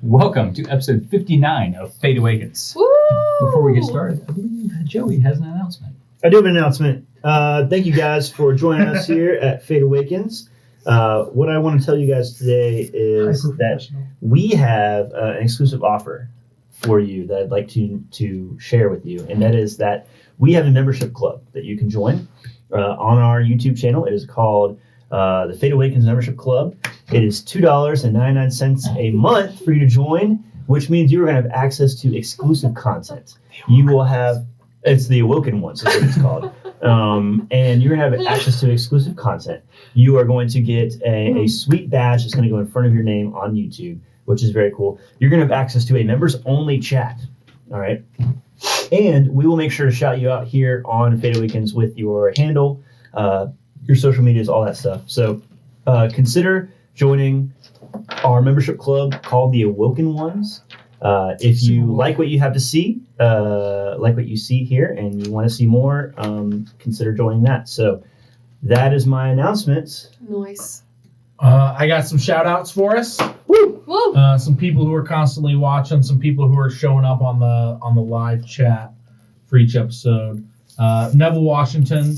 Welcome to episode 59 of Fate Awakens. Woo! Before we get started, I believe Joey has an announcement. I do have an announcement. Thank you guys for joining us here at Fate Awakens. What I want to tell you guys today is that we have an exclusive offer for you that I'd like to share with you, and that is that we have a membership club that you can join on our YouTube channel. It is called the Fate Awakens Membership Club. It is $2.99 a month for you to join, which means you are going to have access to exclusive content. You will have, it's the Awoken ones, is what it's called. And you're going to have access to exclusive content. You are going to get a sweet badge that's going to go in front of your name on YouTube, which is very cool. You're going to have access to a members-only chat, all right? And we will make sure to shout you out here on Fate Awakens with your handle, your social medias, all that stuff. So consider joining our membership club called the Awoken Ones. If you like what you have to see, like what you see here, and you want to see more, consider joining that. So that is my announcement. Nice. I got some shout outs for us. Woo! Woo! Some people who are constantly watching, some people who are showing up on the live chat for each episode. Neville Washington.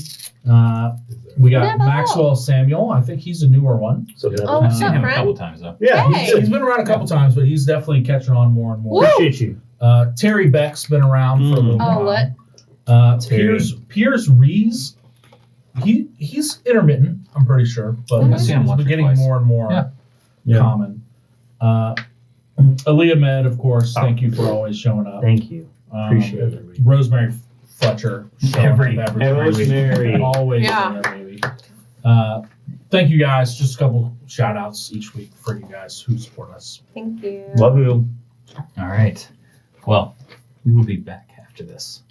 We got Neville. Maxwell Samuel. I think he's a newer one. So Oh, I've what's seen up, him a friend? couple times, though. yeah, Hey. He's been around a couple times, but he's definitely catching on more and more. Woo! appreciate you. Terry Beck's been around for a little while. Oh, what? Piers Rees. He's intermittent, I'm pretty sure, but Mhm. he's Seen him once or getting twice. more and more common. Aaliyah Med, of course, thank you for always showing up. Thank you. Appreciate it. Rosemary Fletcher. showing Every up week. Rosemary. Always Yeah. there, baby. Thank you guys. Just a couple shout outs each week for you guys who support us. Thank you. Love you. All right. Well, we will be back after this.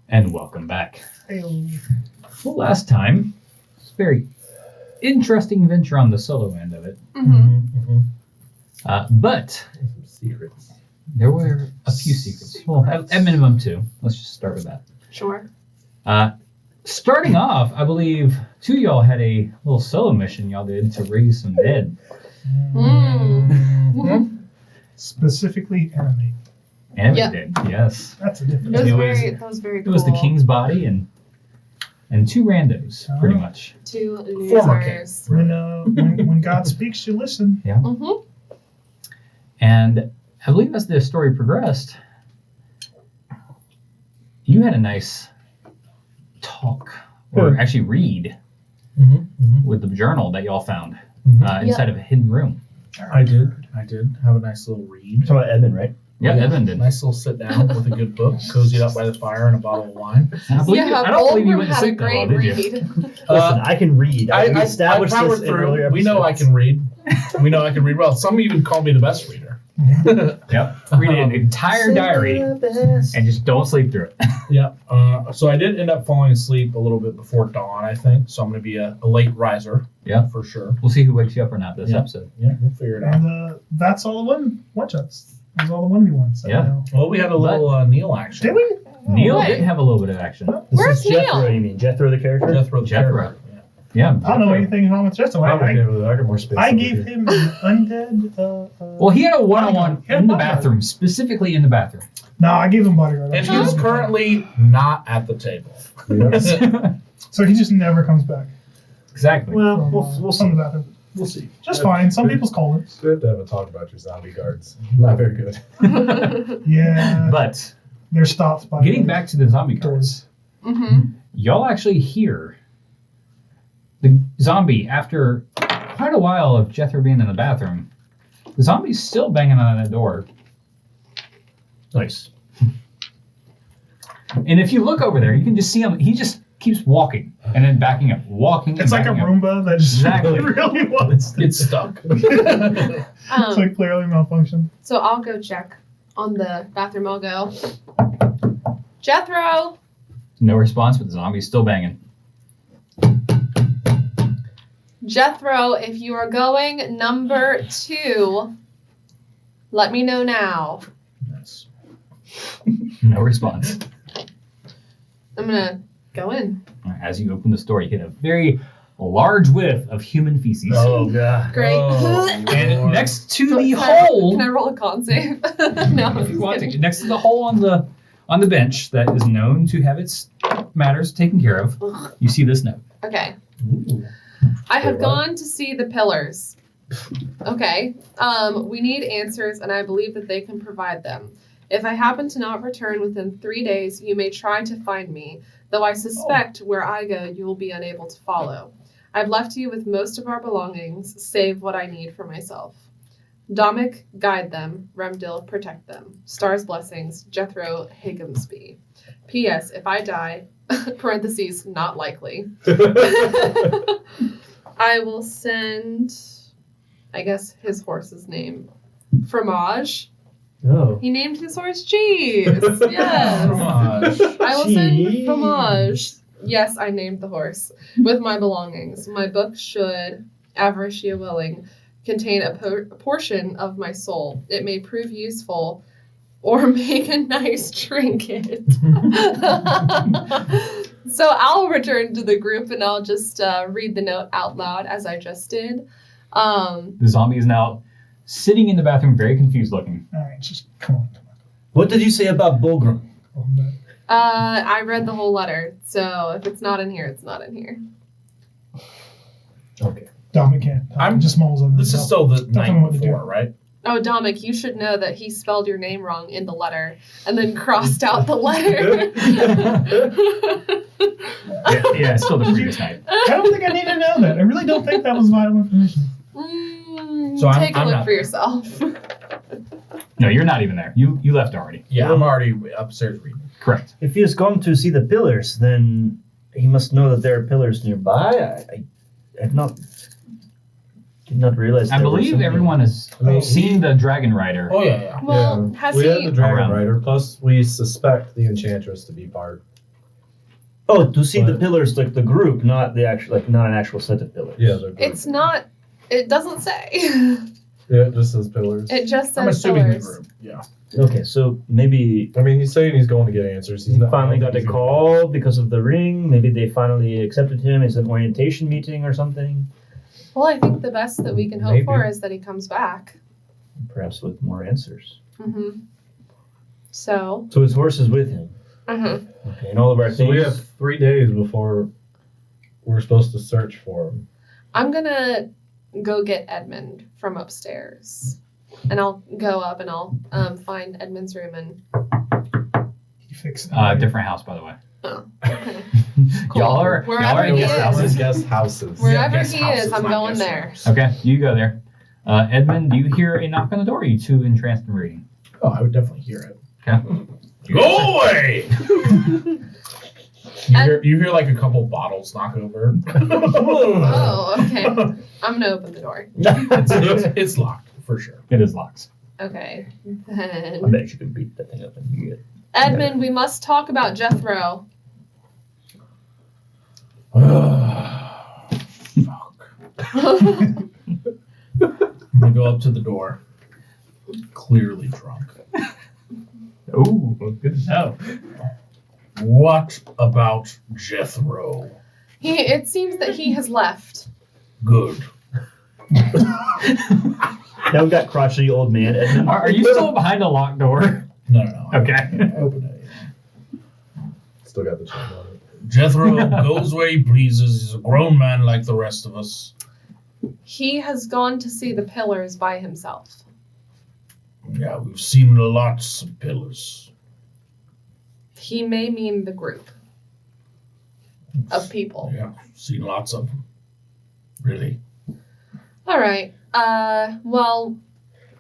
And welcome back. Well, last time, it's a very interesting venture on the solo end of it. Mm-hmm. But Secrets. there were a few secrets. Well, at minimum two. Let's just start with that. Sure. Starting off, I believe two of y'all had a little solo mission y'all did to raise some dead. Mm. Specifically animate. And Yep. we did, yes. That's a That difference. was very It cool. was the king's body and two randos, pretty much. Two Former losers. When God speaks, you listen. Mm-hmm. And I believe as the story progressed, you had a nice talk, or actually read, with the journal that y'all found inside of a hidden room. I did have a nice little read. Talking about Edmund, right? Yeah, Edmund did. Nice little sit down with a good book, cozied up by the fire and a bottle of wine. And I believe Yeah, I don't believe you Goldberg went to had a sleep that well, great did you? read. Listen, I can read. We established powered this in through. earlier We know I episodes. can read. We know I can read well. Some even call me the best reader. Yep. Read an entire diary and just don't sleep through it. Yeah. So I did end up falling asleep a little bit before dawn, I think. So I'm going to be a late riser. Yeah. For sure. We'll see who wakes you up or not this episode. Yeah, we'll figure it out. And that's all the one-shots. That's all the 1v1s. Yeah. Well, we had a little Neil action. Did we? Neil Right. did have a little bit of action. Where's This is Jethro, Neil? you mean? Jethro the character? Jethro. the Jethro. character, yeah. Yeah. I don't know anything wrong with Jethro. Oh, I got more space. gave him an undead. Well, he had a one-on-one He had a in the bodyguard. bathroom, specifically in the bathroom. No, I gave him bodyguard. And he is currently not at the table. So he just never comes back. Exactly. Well, From, we'll from see. the bathroom. We'll see. Just fine. Some people's colons. Good to have a talk about your zombie guards. Not very good. Yeah. But They're stopped by. getting back to the zombie guards, y'all actually hear the zombie after quite a while of Jethro being in the bathroom. The zombie's still banging on that door. Nice. And if you look over there, you can just see him. He just keeps walking and then backing up, walking. It's like a backing up. Roomba that just Exactly. really wants. It's stuck. It's Um, like clearly malfunctioned. so I'll go check on the bathroom. I'll go. Jethro! No response, but the zombie's still banging. Jethro, if you are going number 2, let me know now. Nice. No response. I'm gonna go in. As you open this door, you hit a very large whiff of human feces. Oh, God. Great. Oh, And Lord. next to the Can I hole, roll a con save? No, if you want to, next to the hole on the bench that is known to have its matters taken care of, you see this note. Okay. Ooh. I have Uh-huh. gone to see the pillars. Okay. We need answers, and I believe that they can provide them. If I happen to not return within 3 days, you may try to find me, though I suspect where I go, you will be unable to follow. I've left you with most of our belongings, save what I need for myself. Dominic, guide them. Remdil, protect them. Stars blessings. Jethro, Higginsby. P.S. If I die, parentheses, not likely. I will send, I guess, his horse's name. Fromage. Oh. He named his horse Cheese. Yes. Fromage. I will send Cheese. Fromage. Yes, I named the horse. With my belongings. My book should, Avaricia willing, contain a portion of my soul. It may prove useful or make a nice trinket. So I'll return to the group and I'll just read the note out loud as I just did. The zombie is now sitting in the bathroom, very confused looking. All right, just come on. What did you say about Bulgrim? I read the whole letter, so if it's not in here, it's not in here. Okay. Dominic can't. I'm- just mumbles under This is himself. still the Don't tell me night what to do. before, right? Oh, Dominic, you should know that he spelled your name wrong in the letter and then crossed out the letter. Yeah, it's still the previous night. I don't think I need to know that. I really don't think that was vital information. So I'm- Take a I'm look not for yourself. No, you're not even there. You left already. Yeah, I'm already upstairs reading. Correct. If he has gone to see the pillars, then he must know that there are pillars nearby. I did not realize. I there was believe something. everyone has seen the Dragon Rider. Oh, yeah. Well, has we he? have the Dragon Around. Rider, plus we suspect the Enchantress to be part. Oh, to see the But- pillars, like the group, not the actual, like not an actual set of pillars. Yeah, the group. It's not. It doesn't say. Yeah, it just says pillars. It just I'm says assuming the pillars. group. Yeah. Okay, so maybe I mean, he's saying he's going to get answers. He's he not, finally I got don't a think he's call because of the ring. Maybe they finally accepted him. It's an orientation meeting or something. Well, I think the best that we can hope Maybe. for is that he comes back. Perhaps with more answers. Mm-hmm. So. So his horse is with him. Mm-hmm. Okay, and all of our So we things. have 3 days before we're supposed to search for him. I'm gonna go get Edmund from upstairs, and I'll go up and I'll find Edmund's room and. He fixed it. Different house, by the way. Oh, okay. Y'all are Wherever in he guest is. houses. Guest houses. Wherever guest he houses, is, I'm not going guest there. rooms. Okay, you go there. Edmund, do you hear a knock on the door? Are you two entranced in reading? Oh, I would definitely hear it. Okay. Go away! You hear like a couple bottles knock over. Oh, okay. I'm gonna open the door. It's locked for sure. It is locked. Okay. I Then bet you could beat that thing up and you get. Edmund, we must talk about Jethro. Fuck. I'm gonna go up to the door. Clearly drunk. Oh, good to know. What about Jethro? It seems that he has left. Good. Now we've got crotchety old man Edmund. Are you still behind a locked door? No. Okay. Open it. Still got the charm on it. Jethro goes where he pleases. He's a grown man like the rest of us. He has gone to see the pillars by himself. Yeah, we've seen lots of pillars. He may mean the group of people. Yeah, seen lots of them. Really. All right. Well,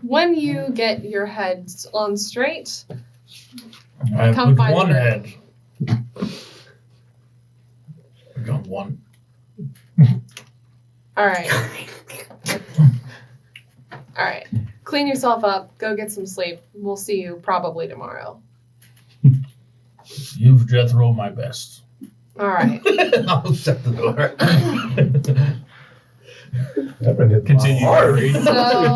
when you get your heads on straight, I have Come with find one the head. I got one. all right. All right. Clean yourself up. Go get some sleep. We'll see you probably tomorrow. Give Jethro my best. All right. I'll shut the door. Edmund hit the Continue. bottle hard. So,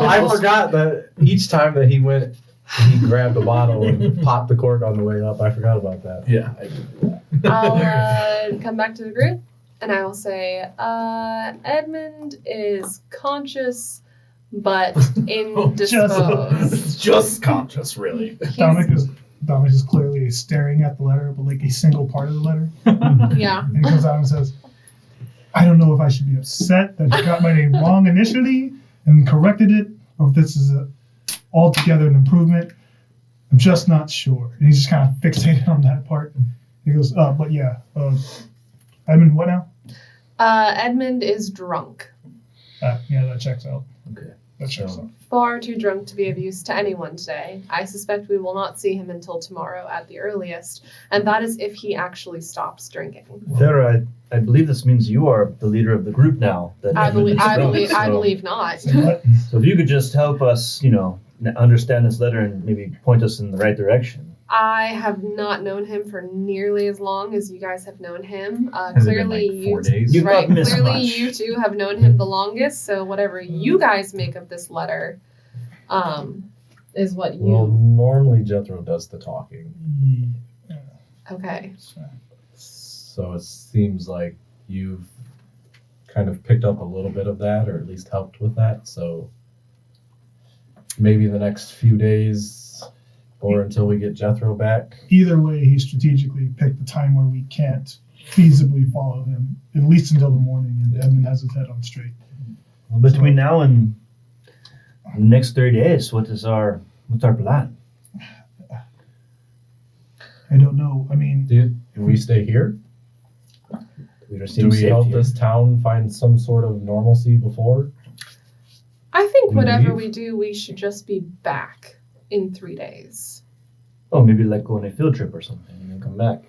I forgot that each time that he went, he grabbed a bottle and popped the cork on the way up. I forgot about that. Yeah, I did do that. I'll come back to the group and I will say, Edmund is conscious but indisposed. Just conscious, really. Dominic is clearly staring at the letter, but like a single part of the letter. Yeah. And he comes out and says, I don't know if I should be upset that you got my name wrong initially and corrected it, or if this is altogether an improvement. I'm just not sure. And he's just kind of fixated on that part. He goes, but yeah, Edmund, what now? Edmund is drunk. Yeah, that checks out. Okay. That checks out. Far too drunk to be of use to anyone today. I suspect we will not see him until tomorrow at the earliest, and that is if he actually stops drinking. Farah, I believe this means you are the leader of the group now. That I Edmund believe is from, I so- believe not. So if you could just help us, understand this letter and maybe point us in the right direction. I have not known him for nearly as long as you guys have known him. Has it been Clearly, like you 4 days? You've right. not missed Clearly, much. you two have known him the longest. So whatever you guys make of this letter, is what you. Well, normally Jethro does the talking. Okay. So it seems like you've kind of picked up a little bit of that, or at least helped with that. So maybe the next few days, or until we get Jethro back. Either way, he strategically picked the time where we can't feasibly follow him, at least until the morning, and Edmund has his head on straight. Well, between now and the next 30 days, what's our plan? I don't know. I mean, Do we stay here? We don't Do seem we safe help here. this town find some sort of normalcy before? I think We whatever leave? we do, we should just be back in 3 days. Oh, maybe like go on a field trip or something and then come back.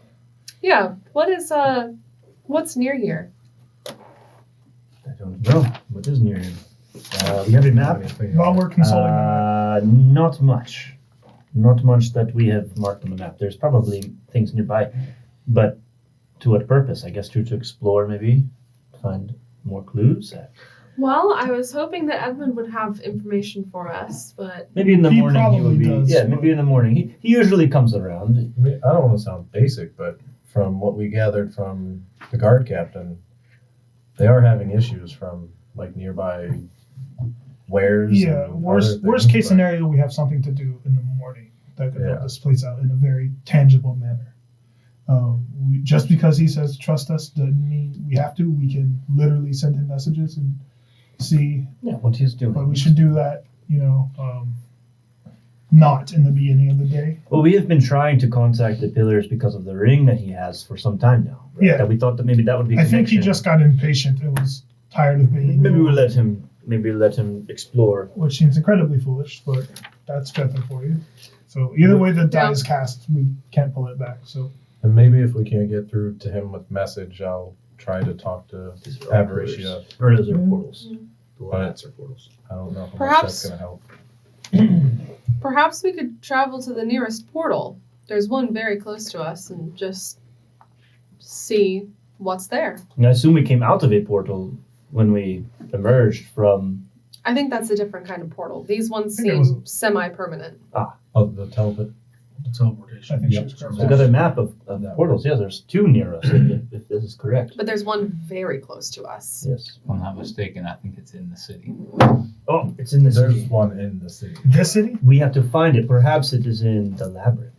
Yeah. What's near here? I don't know. What is near here? Do you have a map? while we're consulting the map, Not much. Not much that we have marked on the map. There's probably things nearby. But to what purpose? I guess to explore, maybe? Find more clues? Well, I was hoping that Edmund would have information for us, but Maybe in the He morning he probably would be. does, Yeah, but- maybe in the morning. He usually comes around. I mean, I don't want to sound basic, but from what we gathered from the guard captain, they are having issues from like nearby wares. yeah, and worst other things, case but- scenario, we have something to do in the morning that could help Yeah. this place out in a very tangible manner. Just because he says trust us doesn't mean we have to. We can literally send him messages and see, Yeah, what he's doing. but we should do that, not in the beginning of the day. Well, we have been trying to contact the pillars because of the ring that he has for some time now. Right? Yeah. That we thought that maybe that would be. I think he connection. just got impatient and was tired of being. Maybe we'll let him. Maybe let him explore. Which seems incredibly foolish, but that's better for you. So either way the die Yeah. is cast, we can't pull it back. So And maybe if we can't get through to him with message, I'll try to talk to These are all Aberratia. pillars. Or those are portals. But I don't know how much Perhaps- that's going to help. Perhaps we could travel to the nearest portal. There's one very close to us and just see what's there. And I assume we came out of a portal when we emerged from. I think that's a different kind of portal. These ones I think it seem semi-permanent. Oh, the teleportation. I think she was We correct. got a map of portals. Yeah, there's 2 near us, if this is correct. But there's one very close to us. Yes. If I'm not mistaken, I think it's in the city. Oh, it's in the There's city. one in the city. This city? We have to find it. Perhaps it is in the labyrinth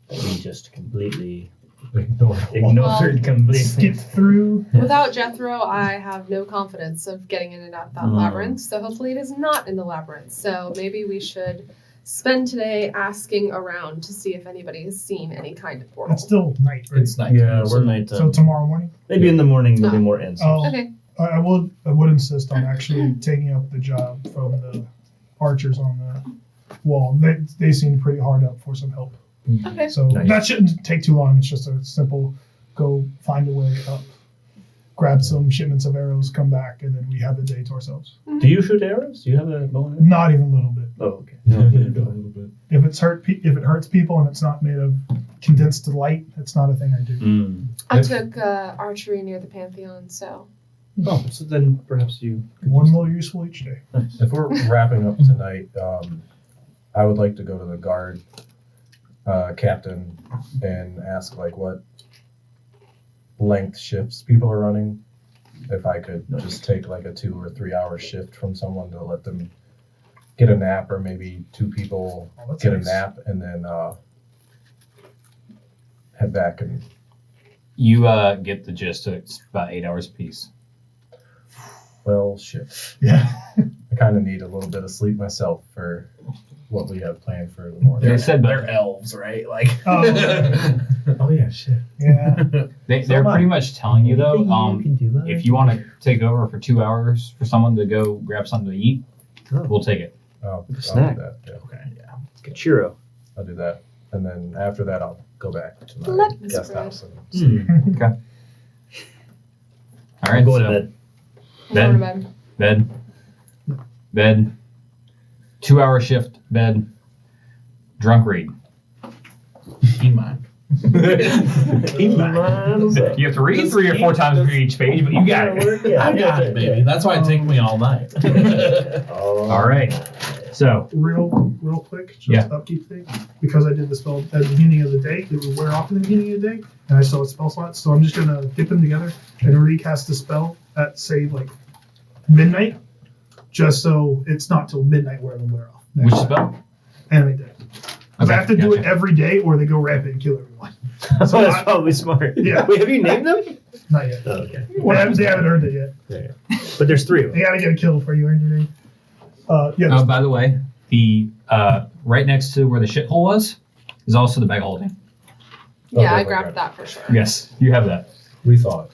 that we just completely ignored completely. Skip through. Without Jethro, I have no confidence of getting in and out that labyrinth. So hopefully it is not in the labyrinth. So maybe we should spend today asking around to see if anybody has seen any kind of portal. It's still night, right? It's night. Yeah, we're night. So tomorrow morning? Maybe in the morning there'll be more answers. Oh, Okay. I would insist on actually taking up the job from the archers on the wall. They seem pretty hard up for some help. Okay. So Nice. that shouldn't take too long. It's just a simple go find a way up, grab some shipments of arrows, come back, and then we have the day to ourselves. Do you shoot arrows? Do you have a bow and arrow? Not even a little bit. Oh, okay. A little bit. If it hurts people and it's not made of condensed light, it's not a thing I do. Mm. I took archery near the Pantheon, so. Oh, so then perhaps you. One more useful each day. If we're wrapping up tonight, I would like to go to the guard captain and ask like what length shifts people are running. If I could just take like a 2 or 3 hour shift from someone to let them get a nap, or maybe 2 people That's get nice. a nap and then head back. And You get the gist. It's about 8 hours apiece. well, shit. Yeah. I kind of need a little bit of sleep myself for what we have planned for the morning. They said They're elves, right? Like. Oh, Oh yeah, shit. yeah. they're pretty much telling you though. If If you want to take over for 2 hours for someone to go grab something to eat, we'll take it. I'll do snack. that. Yeah. Okay. Yeah. get a churro. I'll do that, and then after that, I'll go back to my Lemon guest spread. house and sleep. All right, I'm going so to bed. Going to bed. bed, 2 hour shift, bed, drunk read. Keep mine. You have to read 3 or 4 times for each page, but you got it. Yeah, I got it, baby. That's why it takes me all night. All right. So, Real quick, just upkeep thing. Because I did the spell at the beginning of the day, it would wear off in the beginning of the day, and I still have spell slots, so I'm just gonna dip them together and recast the spell at say like midnight, just so it's not till midnight where it'll wear off. which spell? Animate day. Because I have to do it gotcha. every day, or they go rampant and kill everyone. So that's probably smart. Yeah. Wait, have you named them? Not yet. Oh, okay. They haven't earned it yet. But there's 3 of them. They gotta get a kill before you earn your name. Yeah. Oh, by the way, the right next to where the shithole was is also the bag of holding. Yeah, I Okay, grabbed right. that for sure. Yes, you have that. We saw it.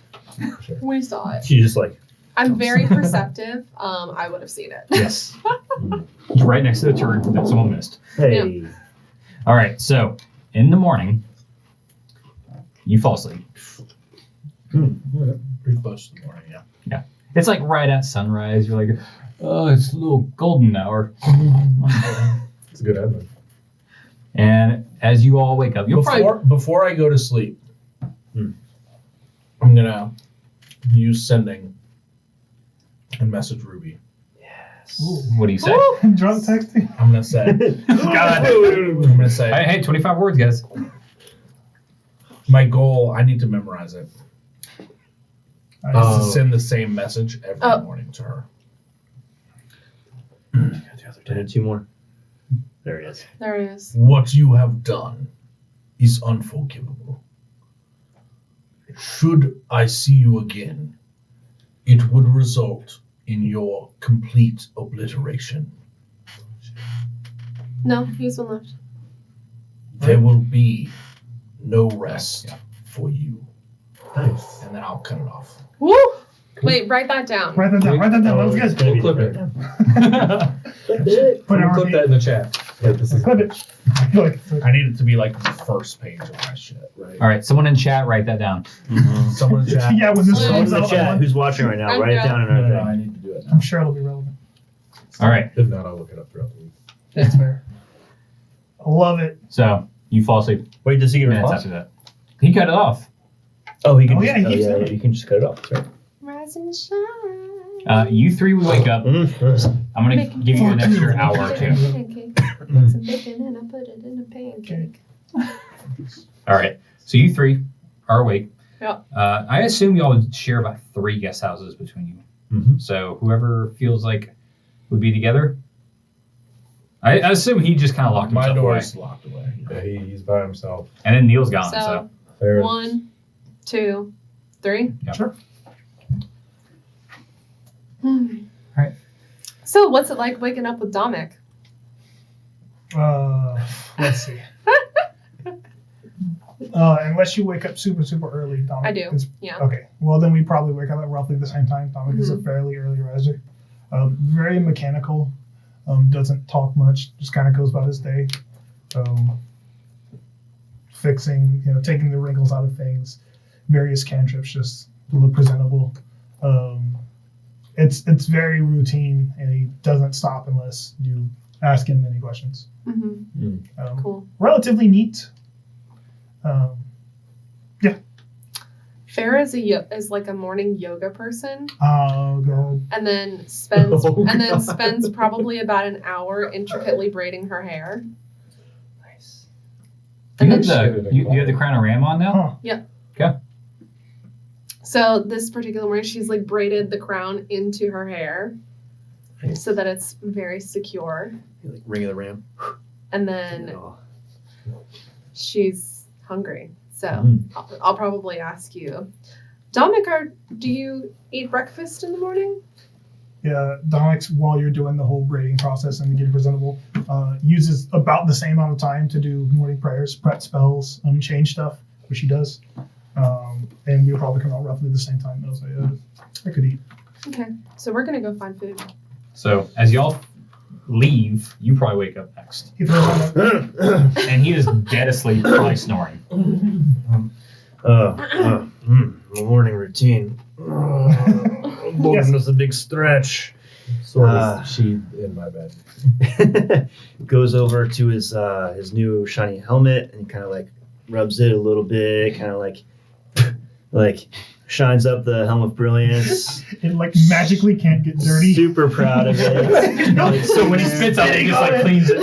For sure. We saw it. She's just like, I'm very perceptive. I would have seen it. Yes. It's right next to the turret that someone missed. hey. All right, so in the morning, you fall asleep. Pretty close to the morning, yeah. It's like right at sunrise. You're like, oh, it's a little golden hour. It's a good Edmund. And as you all wake up, you'll probably Before I go to sleep, Hmm. I'm gonna use sending and message Ruby. what do you say? Drunk texting. I'm gonna say, God. I'm gonna say, Hey, 25 words, guys. my goal. I need to memorize it. Is to send the same message every morning to her. I did 2 more. There it is. There it is. What you have done is unforgivable. Should I see you again, it would result in your complete obliteration. No, he's one left. There will be no rest for you. Nice. And then I'll cut it off. Woo! Wait, write that down. Write that down. Write that down. That was good. We'll clip it. Put We'll our clip that in the chat. Yeah, this is Clip it. I feel like I need it to be like the first page of my shit. right. All right, someone in chat, write that down. Someone in chat. yeah, when this Someone Someone comes in the out, chat who's watching right now, I'm write it down and No, everything. I need to do it now. I'm sure it'll be relevant. All right. If not, I'll look it up throughout the week. That's fair. I love it. So you fall asleep Wait, does he get a minutes response? after that. He cut it off. Oh, he can. Oh, just, yeah, he keeps it. you can just cut it off. That's right. Rise and shine. You three would wake up. I'm gonna give you an extra hour or two. Pancake. Put some bacon and I put it in a pancake. All right. So you three are awake. Yeah. I assume y'all would share about 3 guest houses between you. Mm-hmm. So whoever feels like would be together. I assume he just kind of locked My himself away. door's locked away. Yeah, he's by himself. And then Neil's gone. So, So, There. 1, 2, 3. Yeah. Sure. Alright. So, what's it like waking up with Dominic? Let's see. Unless you wake up super, super early, Dominic. I do. is- Yeah. Okay. Well, then we probably wake up at roughly the same time. Dominic is a fairly early riser. Very mechanical. Doesn't talk much. Just kind of goes about his day. Fixing, taking the wrinkles out of things. Various cantrips just to look presentable. It's very routine, and he doesn't stop unless you ask him any questions. Mm-hmm. Cool. Relatively neat. Farrah is like a morning yoga person, Oh god. and then spends Oh, spends probably about an hour intricately braiding her hair. Nice. And you then have you have the crown of Ram on now? Huh. So this particular morning, she's like braided the crown into her hair, so that it's very secure. Like Ring of the Ram. And then she's hungry, so Mm. I'll probably ask you, Dominic, do you eat breakfast in the morning? Yeah, Dominic's, while you're doing the whole braiding process and getting presentable, uses about the same amount of time to do morning prayers, prep spells, change stuff, which he does. And we'll probably come out roughly the same time. I was like, I could eat. Okay, so we're gonna go find food. So as y'all leave, you probably wake up next. He throws on a, And he is dead asleep, probably snoring. Morning routine. Woken with a big stretch. Sort of sheathed in my bed. Goes over to his new shiny helmet and kind of like rubs it a little bit, kind of like shines up the helm of brilliance. it like magically can't get dirty. Super proud of it. So when he spits out, he just like cleans it.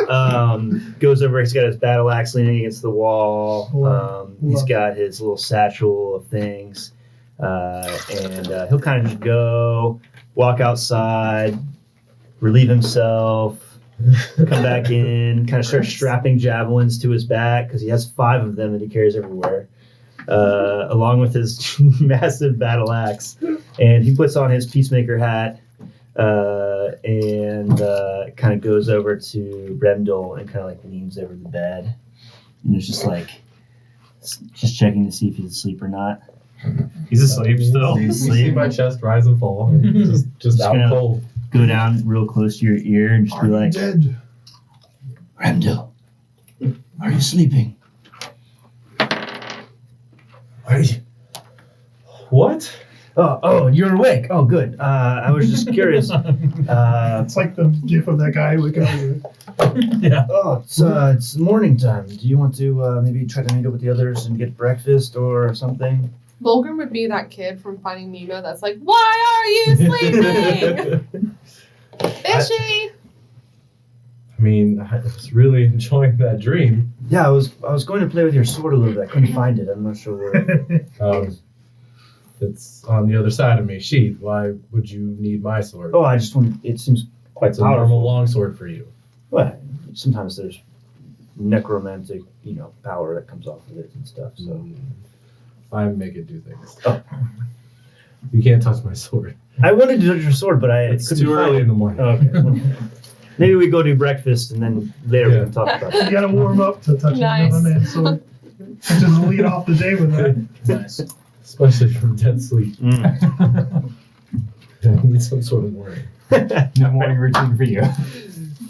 Yeah. Goes over. He's got his battle axe leaning against the wall. He's got his little satchel of things, and he'll kind of just go walk outside, relieve himself, come back in, kind of start strapping javelins to his back because he has 5 of them that he carries everywhere, along with his massive battle axe. And he puts on his peacemaker hat and kind of goes over to Bremdel and kind of like leans over the bed and is just like just checking to see if he's asleep or not. He's asleep still. You see my chest rise and fall. Just out gonna- cold. Go down real close to your ear and just be like, Dead. Bremdel, are you sleeping? What? Oh, you're awake. Oh, good. I was just curious. It's like the gif of that guy waking up. Yeah. Oh, it's morning time. Do you want to maybe try to meet up with the others and get breakfast or something? Bulgrim would be that kid from Finding Nemo that's like, why are you sleeping? Fishy! I mean, I was really enjoying that dream. Yeah, I was going to play with your sword a little bit. I couldn't find it. I'm not sure where. It's on the other side of me. Sheath. Why would you need my sword? Oh, I just want. It seems quite It's a normal powerful. longsword for you. Well, sometimes there's necromantic, power that comes off of it and stuff. So I make it do things. Oh. You can't touch my sword. I wanted to touch your sword, but It's couldn't too find early it. in the morning. Oh, okay. Maybe we go do breakfast and then later we can talk about You it. gotta warm up to touch Nice. another man's sword. And just lead off the day with that. Nice. Especially from dead sleep. Mm. I need some sort of warning. No morning routine for you.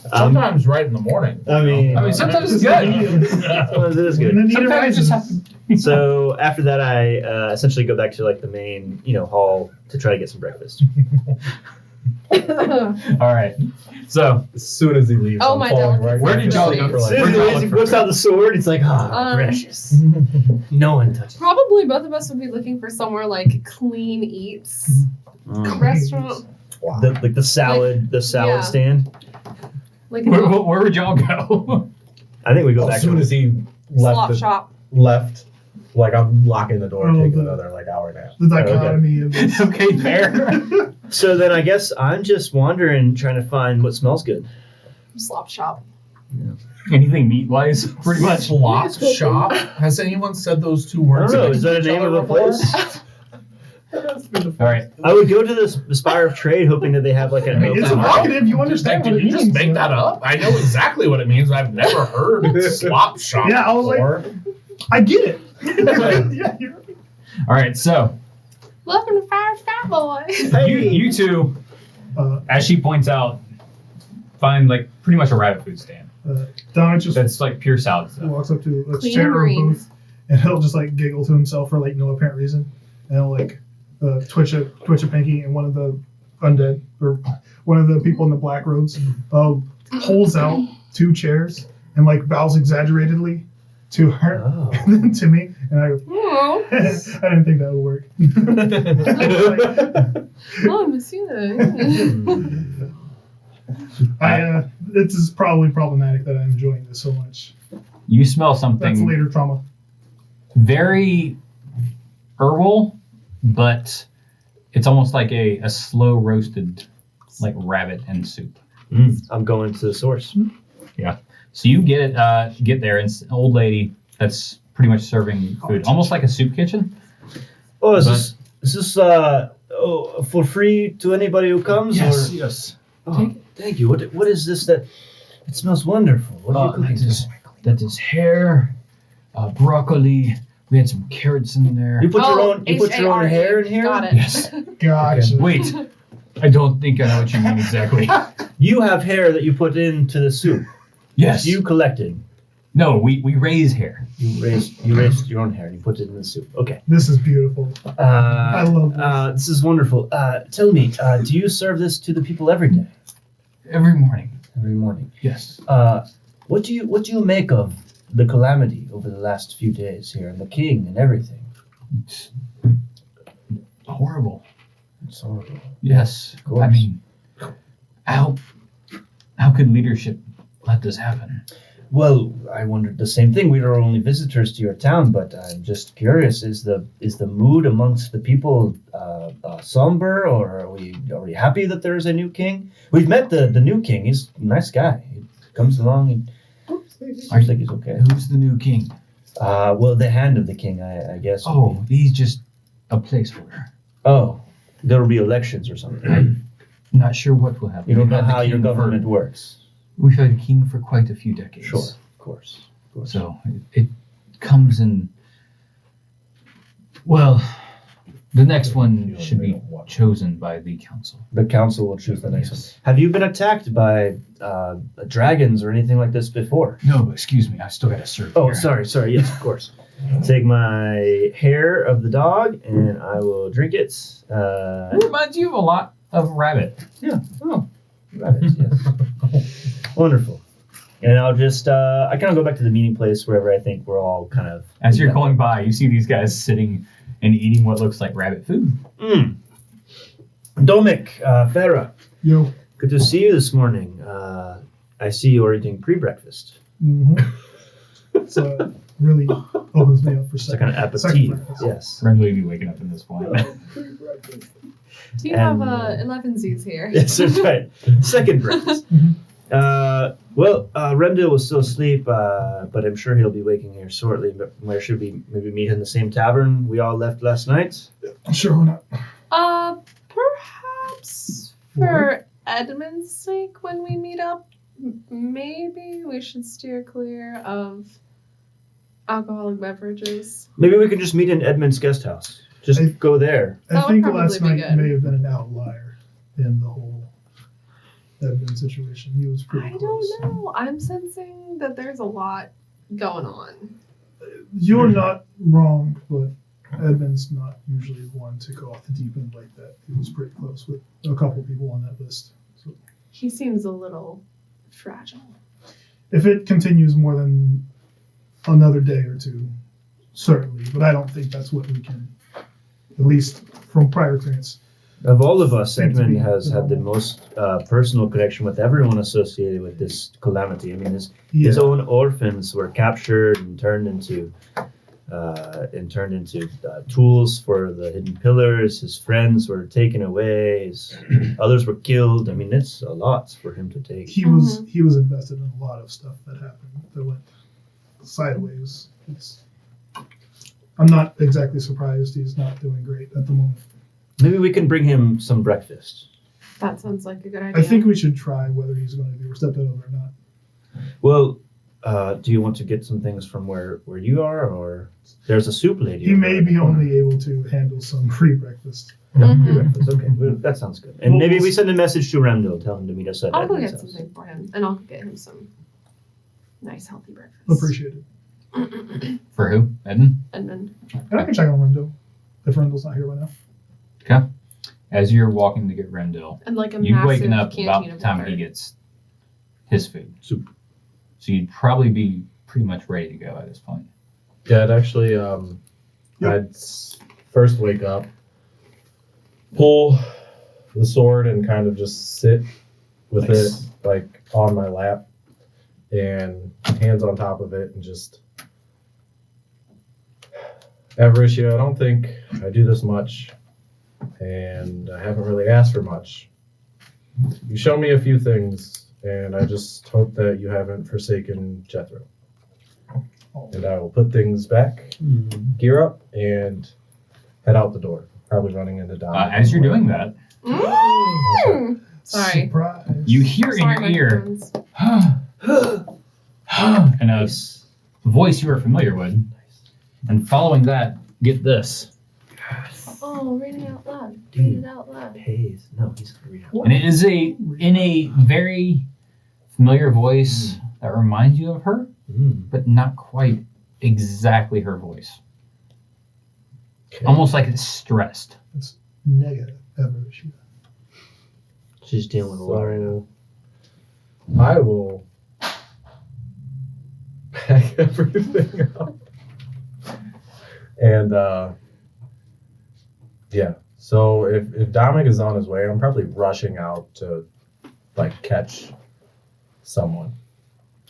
Sometimes right in the morning. I mean, Sometimes it's good. sometimes it is When good. the need Sometimes it just arises. happens. So after that, I essentially go back to like the main, hall to try to get some breakfast. All right. So, As soon as he leaves, Oh, I'm my falling delicacy. right Where back did y'all asleep go? for As like soon as Where'd he y'all leaves, he look whips out the sword. It's like, precious. No one touches. Probably both of us would be looking for somewhere like clean eats restaurant. The salad yeah. stand. Like where would y'all go? I think we go back As soon to as he slop shop. left, like I'm locking the door, Oh, taking the- another like hour nap. The dichotomy of this. Okay, fair. So then I guess I'm just wandering, trying to find what smells good. Slop shop. Anything meat-wise, pretty much. Slop shop. Has anyone said those two I words? don't know. against Is that a each name of other a before? place? All right. I would go to the Spire of Trade, hoping that they have like an It's open evocative. You understand Did what it you means. just make that up? I know exactly what it means. I've never heard slop shop Yeah, I was like- before. I get it. Yeah, you're right. All right. So, Welcome to Fire Fat Boy. you two, Uh, as she points out, find like pretty much a rabbit food stand. Don just That's like pure salad stuff. walks up to a Clean chair or greens. booth, and he'll just like giggle to himself for like no apparent reason, and he'll like twitch a pinky, and one of the undead or one of the people in the black robes pulls out 2 chairs and like bows exaggeratedly to her Oh. and then to me, and I go, Oh, I didn't think that would work. oh, monsieur. This is probably problematic that I'm enjoying this so much. You smell That's something later trauma. very herbal, but it's almost like a slow roasted like rabbit and soup. I'm going to the source. So you get there, and it's an old lady that's pretty much serving food, almost like a soup kitchen. Oh, is this for free to anybody who comes? Or? yes. Oh, thank you. What is this that? It smells wonderful. What are you cooking? That is hare, broccoli. We had some carrots in there. You put your Oh, own. You put your own H-A-R-E. hair in here. Got it. Yes. Gotcha. Wait, I don't think I know what you mean exactly. You have hair that you put into the soup. Yes. You collected. No, we raise hair. You raised your own hair and you put it in the soup. Okay. This is beautiful. I love this. This is wonderful. Tell me, do you serve this to the people every day? Every morning. Every morning. Yes. What do you make of the calamity over the last few days here and the king and everything? It's horrible. It's horrible. Yes. Of course. I mean, how could leadership let this happen? Well, I wondered the same thing. We are only visitors to your town, but I'm just curious: is the mood amongst the people somber, or are we happy that there is a new king? We've met the new king. He's a nice guy. He comes along and I think he's okay. Who's the new king? Well, the hand of the king, I guess. would Oh, he's just a placeholder. be. Oh, there will be elections or something. I'm not sure what will happen. You don't We've know had the how your king government works. We've had a king for quite a few decades. Sure, of course. So it comes in. Well, the next one should be chosen by the council. The council will choose the next one. Yes. Have you been attacked by dragons or anything like this before? No, excuse me. I still got to serve. Oh, here. sorry. Yes, of course. Take my hair of the dog and I will drink it. It reminds you of a lot of rabbit. Yeah. Oh, rabbits, yes. Wonderful. And I'll just, I kind of go back to the meeting place wherever I think we're all kind of. As you're going by, you see these guys sitting and eating what looks like rabbit food. Domik, Farah, Yo. good to see you this morning. I see you're eating pre-breakfast. Mm-hmm. So really opens me up for It's like an second aperitif. breakfast. Yes. Regularly be waking up in this point. Do you And- have 11Zs here? Yes, that's right. Second breakfast. Mhm. Well, Remdil was still asleep, but I'm sure he'll be waking here shortly. But where should we maybe meet in the same tavern we all left last night? Sure, why not? Perhaps for Edmund's sake, when we meet up, maybe we should steer clear of alcoholic beverages. Maybe we could just meet in Edmund's guest house. Just I- go there. I That would think probably last be night good. may have been an outlier in the whole Edmund situation. He was pretty I close. don't know. I'm sensing that there's a lot going on. You're not wrong, but Edmund's not usually one to go off the deep end like that. He was pretty close with a couple people on that list. So He seems a little fragile. if it continues more than another day or two, certainly. But I don't think that's what we can, at least from prior experience. Of all of us, Seems to Edmund be has the had the normal. most personal connection with everyone associated with this calamity. I mean, his Yeah. own orphans were captured and turned into tools for the hidden pillars. His friends were taken away. Others were killed. I mean, it's a lot for him to take. He was invested in a lot of stuff that happened that went sideways. I'm not exactly surprised he's not doing great at the moment. Maybe we can bring him some breakfast. That sounds like a good idea. I think we should try whether he's going to be receptive over or not. Well, do you want to get some things from where you are, or there's a soup lady? He over may there. be only able to handle some free breakfast. Mhm. Breakfast. Okay, well, that sounds good. And Well, maybe we'll we send a message to Ramdil, tell him to meet us at I'll go Edmund's get house. something for him, and I'll get him some nice, healthy breakfast. Appreciate it. For who? Edmund? Edmund. And I can check on Rendell if Rendell's not here right now. Okay. As you're walking to get Rendell, And like a you've massive waken up canteen about of the time water. he gets his food. Soup. So you'd probably be pretty much ready to go at this point. Yeah, I'd actually, first wake up, pull the sword and kind of just sit with Nice. it, like, on my lap, and hands on top of it, and just... Avaricia, I don't think I do this much, and I haven't really asked for much. You show me a few things, and I just hope that you haven't forsaken Jethro. And I will put things back, gear up, and head out the door. Probably running into Dom. As you're doing that, Mm. Sorry. Surprise. you hear in your ear, microphones. and a voice you are familiar with. And following that, get this. Oh, read it out loud. Read it out loud. Pays. No, he's gonna read out. And it is in a very familiar voice that reminds you of her, but not quite exactly her voice. Okay. Almost like it's stressed. It's negative Avaricia. She's dealing with a lot right now. I will pack everything up. And yeah. So if Dominic is on his way, I'm probably rushing out to like catch someone.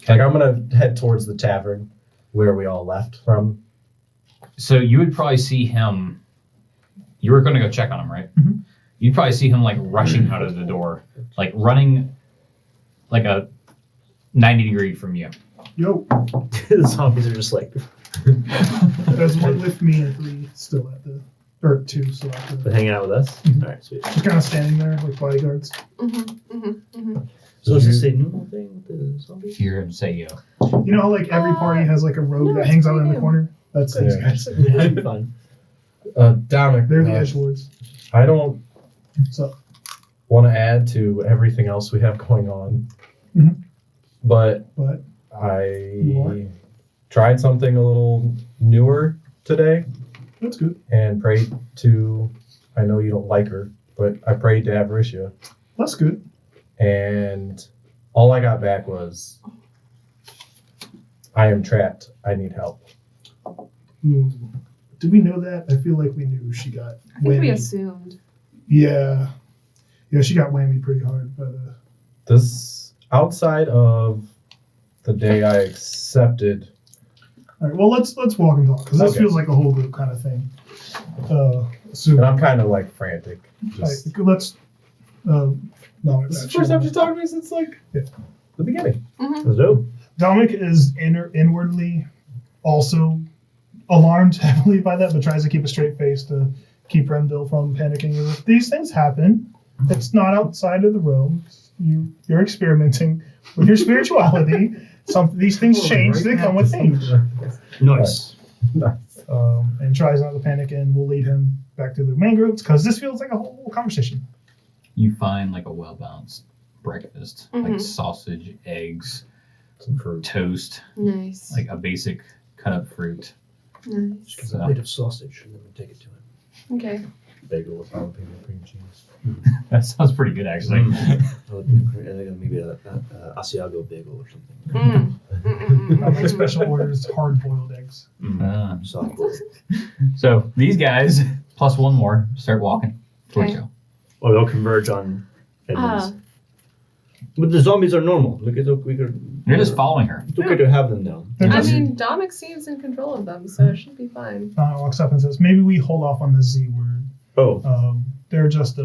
Like I'm gonna head towards the tavern where we all left from. So you would probably see him. You were going to go check on him, right? Mhm. You'd probably see him like rushing out of the door, like running like a 90-degree from you. Yo, The zombies are just like there's one with me and 3 still at the, or 2 still at the, hanging out with us. Mhm. All right, sweet. just kind of standing there like bodyguards. So is this a normal thing with the zombies? You hear him say, "Yo." You know how like every party has like a rogue no, that it's hangs out pretty in the new. corner? That's these Yeah. guys. Yeah, fun. Dominic, They're the edge lords. I don't So want to add to everything else we have going on, Mhm. but but I tried something a little newer today that's good. and prayed to, I know you don't like her, but I prayed to Avaricia, That's good. and all I got back was, I am trapped. I need help. Did we know that? I feel like we knew she got I think we whammied. assumed. Yeah. Yeah, she got whammied pretty hard by the This, outside of the day I accepted, all right, well let's walk and talk because this Okay. feels like a whole group kind of thing. So and I'm kind of like frantic. all Just, right, let's no. this is the first time she's talked to me since like Yeah. the beginning. That's dope. Dominic is inwardly also alarmed heavily by that, but tries to keep a straight face to keep Remdil from panicking. These things happen. It's not outside of the realm. You're experimenting with your spirituality. These things change. They come with things. Nice. And tries not to panic, and we'll lead him back to the main groups because this feels like a whole conversation. You find like a well-balanced breakfast, like Mhm. sausage, eggs, Some fruit. toast, Nice. like a basic cut-up fruit, Nice. Just a plate of sausage and then we take it to him. Okay. Bagel with jalapeno cream cheese. That sounds pretty good, actually. Maybe a Asiago bagel or something. My special order is hard-boiled eggs. Soft boiled. So these guys, plus one more, start walking towards Okay. you. Or they'll converge on Edmund's. But the zombies are normal. Look at we could. You're just following her. It's okay to have them down. They're I just- mean, Dominic seems in control of them, so it should be fine. walks up and says, "Maybe we hold off on the Z word. Oh, They're just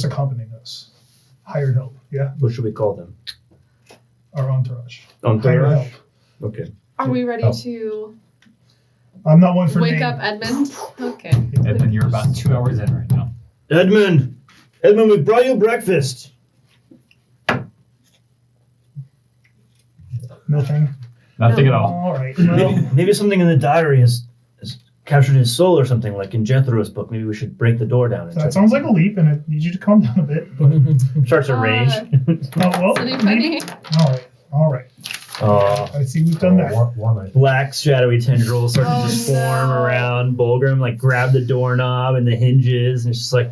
accompanying us. Hired help. Yeah, what should we call them? our entourage. Hired Hired help. help. Okay. Are we ready Oh. to I'm not one for wake name. up Edmund? Okay. Edmund, you're about 2 hours in right now. Edmund, we brought you breakfast. Nothing. Nothing at all. All right. Well, Maybe something in the diary has captured his soul or something, like in Jethro's book. Maybe we should break the door down. And that sounds like a leap, and I need you to calm down a bit. But starts a rage. oh well. Is Maybe. anybody? All right. I see we've done that. One I think. Black shadowy tendrils start Oh, to just form no. around Bulgrim, like grab the doorknob and the hinges, and it's just like,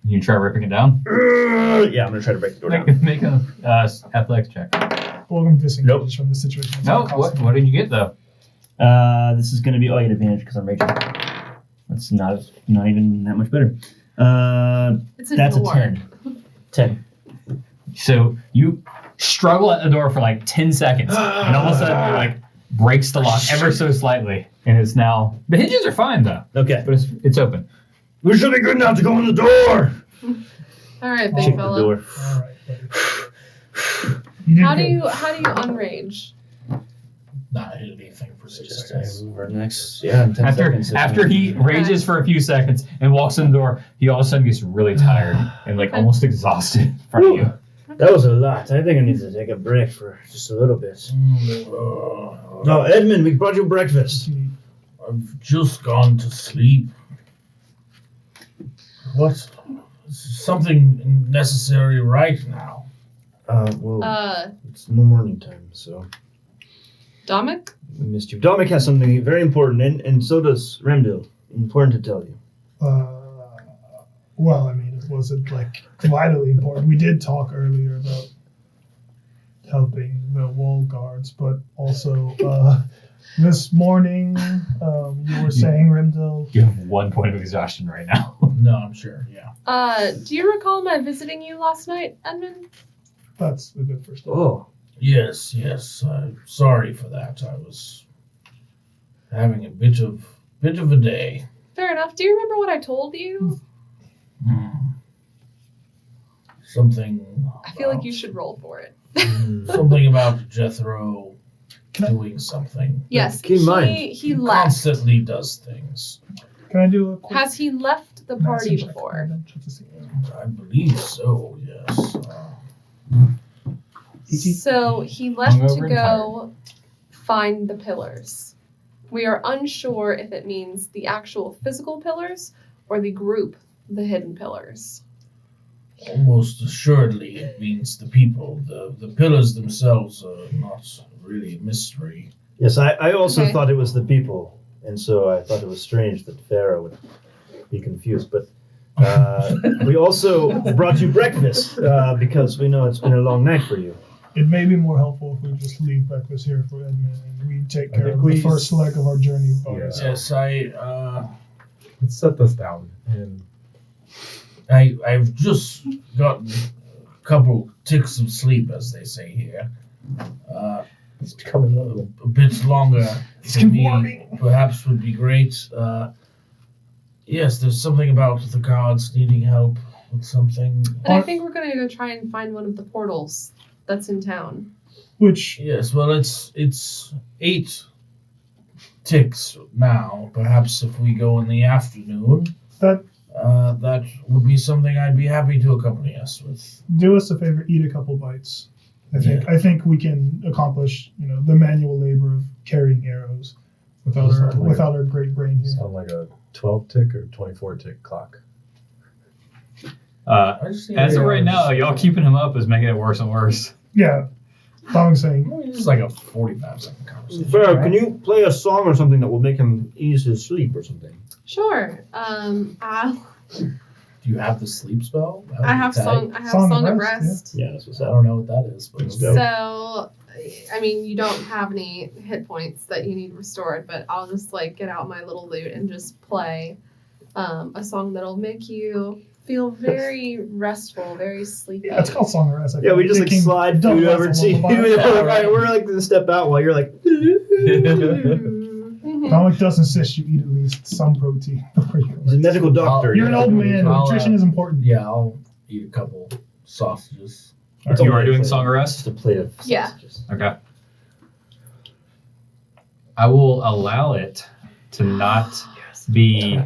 You try ripping it down? yeah, I'm gonna try to break the door down. Make an athletics check. Well, I'm disengages Nope. from the situation. It's No, gonna cost me. what did you get, though? This is gonna be I get advantage because I'm raging. That's not even that much better. It's a That's door. a 10. 10. So you struggle at the door for like 10 seconds, and all of a sudden it like breaks the lock ever so slightly, and it's now the hinges are fine though, Okay. but it's open. We should be good enough to go in the door. All right, Kick big The fella. door. All right. Buddy. You did How do good. you unrage? Not anything for 6 seconds. Move our next. Yeah, in 10 After seconds. after he rages for a few seconds and walks in the door, he all of a sudden gets really tired and like almost exhausted in front of you. That was a lot. I think I need to take a break for just a little bit. No, Edmund, we brought you breakfast. I've just gone to sleep. What? Something necessary right now. Well, it's no morning time, so Dominic? we missed you. Dominic has something very important, and so does Remdil. Important to tell you. Well, I mean, it wasn't like vitally important. We did talk earlier about helping the wall guards, but also this morning you were saying, Remdil. You have 1 point of exhaustion right now. No, I'm sure. Yeah. Do you recall my visiting you last night, Edmund? That's a good first step. Oh, Yes. Sorry for that. I was having a bit of a day. Fair enough. Do you remember what I told you? Something. I feel like you should roll for it. Something about Jethro doing something. Yes, Keep in mind, he left. Constantly does things. Can I do a quick Has he left the party medicine check? before? Just to see. I believe so. Yes. So he left Hungover to and go find the pillars. We are unsure if it means the actual physical pillars or the group, the hidden pillars. Almost assuredly, it means the people. The pillars themselves are not really a mystery. yes. I also Okay. thought it was the people, and so I thought it was strange that Pharaoh would be confused. But we also brought you breakfast because we know it's been a long night for you. It may be more helpful if we just leave breakfast here for Edmund and we take I care think of the we- first leg of our journey by Yeah. ourselves. Yes, Let's set this down. And I've just gotten a couple ticks of sleep, as they say here. it's becoming one of them. A bit longer It's for me, conforming. perhaps, would be great. Yes, there's something about the guards needing help with something. And I think we're going to go try and find one of the portals that's in town. Which Yes, well, it's 8 ticks now. Perhaps if we go in the afternoon, that that would be something I'd be happy to accompany us with. do us a favor, eat a couple bites. I think we can accomplish, the manual labor of carrying arrows without our great brain here. Sound like a 12 tick or 24 tick clock. I just need As of to- right now, y'all keeping him up is making it worse and worse. Yeah. Dom's saying, This is like a 45-second conversation. Pharaoh, can you play a song or something that will make him ease his sleep or something? Sure. Do you have the sleep spell? That would I be have tight. Song of Rest. Yeah, that's what's I up. don't know what that is, but Let's go. So, I mean, you don't have any hit points that you need restored, but I'll just like get out my little lute and just play a song that'll make you feel very restful, very sleepy. yeah, it's called Song of Rest. I Yeah, we think. just like Thinking, slide don't food laugh over a to you. lullaby. We're like gonna step out while you're like. Dominic does insist you eat at least some protein before you He's a medical doctor. You're an old man. I'll, Nutrition is important. Yeah, I'll eat a couple sausages. It's You only are a doing plate. Song of Just Rest? a plate of Yeah. sausages. Okay. I will allow it to not be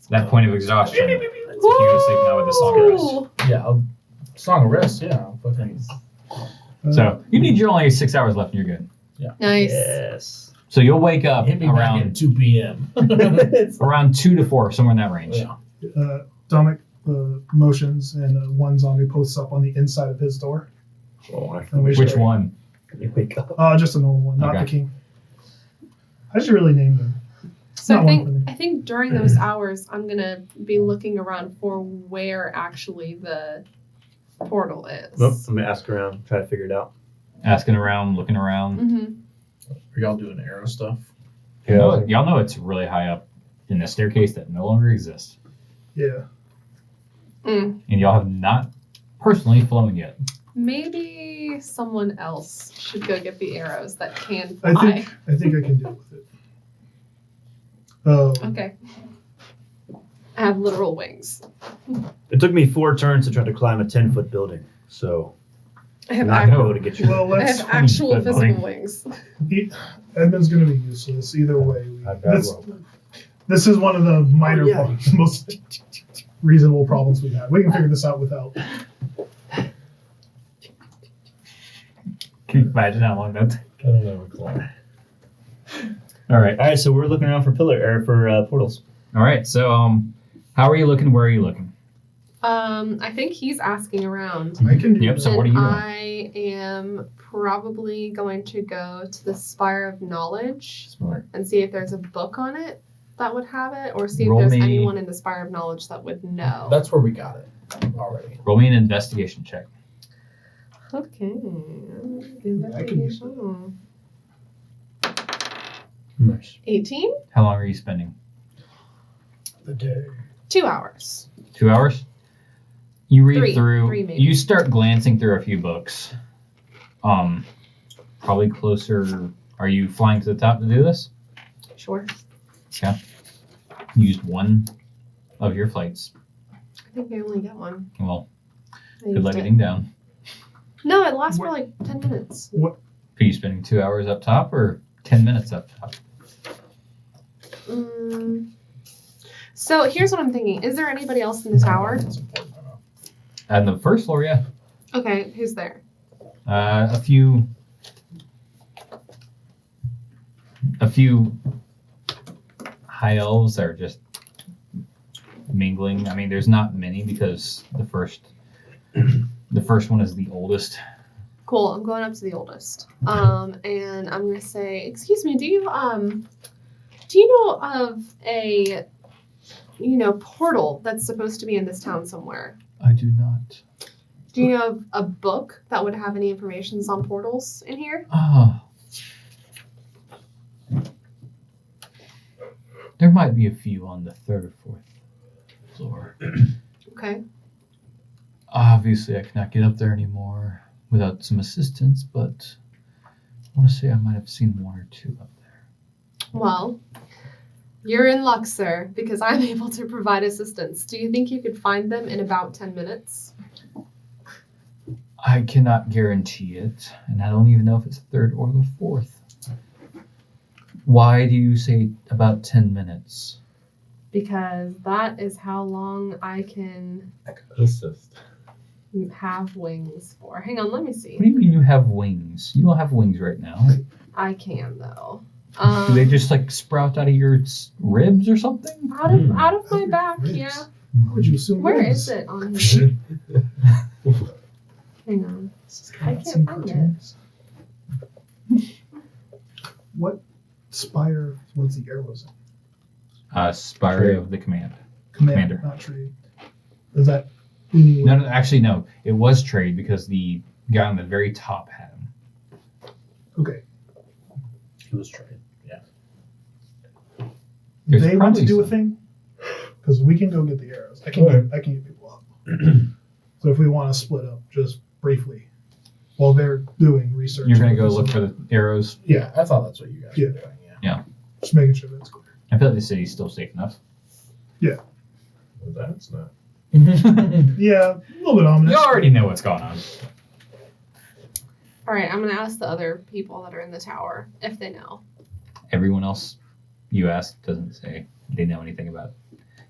that point of exhaustion. If you sleep now with the Song of Rest. Woo! Yeah, Song of Rest. Yeah, I'll fucking. So you need your only 6 hours left and you're good. Nice. Yes. So you'll wake up Hit me back at around 2 p.m. around 2 to 4, somewhere in that range. Yeah. Dominic motions and one zombie posts up on the inside of his door. Oh, I And we Which should- one? You wake up. Just a normal one, not Okay. the king. I should really name them. So Not one for me. I think during those hours, I'm gonna be looking around for where actually the portal is. Nope. I'm gonna ask around, try to figure it out. Asking around, looking around. Mm-hmm. Are y'all doing arrow stuff? Y'all know it's really high up in the staircase that no longer exists. Yeah. Mm. And y'all have not personally flown yet. Maybe someone else should go get the arrows that can I fly. think I can deal with it. Okay. I have literal wings. It took me 4 turns to try to climb a 10-foot building, so I have, I'm not ac- gonna be able to get you. Well, I let's. have actual 20-foot physical wing. wings. Edmund's going to be useless either way. I've got This, rope. this is one of the minor, yeah. problems, most reasonable problems we've had. We can figure this out without. Can you imagine how long that? I don't know what's on. All right. All right, so we're looking around for portals. All right. So, how are you looking? Where are you looking? I think he's asking around. I can do Yep, that. so what are you doing? I am probably going to go to the Spire of Knowledge Smart. and see if there's a book on it that would have it, or see if Roll there's me- anyone in the Spire of Knowledge that would know. That's where we got it already. Roll me an investigation check. Okay. I can use Investigation. Nice. 18? How long are you spending? The day. 2 hours. 2 hours. You read Three through. maybe. You start glancing through a few books. Probably closer. Are you flying to the top to do this? Sure. You used one of your flights. I think I only get one. Well, I good used luck it. getting down. No, it lasts for like 10 minutes. Are you spending 2 hours up top or 10 minutes up top? So here's what I'm thinking. Is there anybody else in the tower? It's important to know. On the first floor, yeah. Okay, who's there? A few high elves are just mingling. I mean, there's not many because the first one is the oldest. Cool. I'm going up to the oldest. And I'm gonna say, excuse me, do you know of a portal that's supposed to be in this town somewhere? I do not. Do you know of a book that would have any information on portals in here? Ah. There might be a few on the 3rd or 4th floor. Okay. Obviously, I cannot get up there anymore without some assistance, but I want to say I might have seen 1 or 2 up there. Well, you're in luck, sir, because I'm able to provide assistance. Do you think you could find them in about 10 minutes? I cannot guarantee it, and I don't even know if it's the 3rd or the 4th. Why do you say about 10 minutes? Because that is how long I can Assist. have wings for. Hang on, let me see. What do you mean you have wings? You don't have wings right now. I can though. Do they just like sprout out of your ribs or something? out of my back? Ribs. Yeah. How would you assume? Where ribs? is it on here? Hang on. I can't Some find it. cartoons. Spire. What's the arrows in? Spire Trade. of the Command. Commander, not trade. Is that? Anyway? No, actually, no. It was trade because the guy on the very top had him. Okay. He was trained. Yeah. There's They want probably to do a some- thing because we can go get the arrows. I can get people up. So if we want to split up, just briefly, while they're doing research. You're going to go look for the arrows. Yeah, I thought that's what you guys Yeah. were doing. Yeah. just making sure that's clear. I feel like the city's still safe enough. Well, that's not. Yeah, a little bit ominous. You already know what's going on. All right, I'm gonna ask the other people that are in the tower if they know. Everyone else you asked doesn't say they know anything about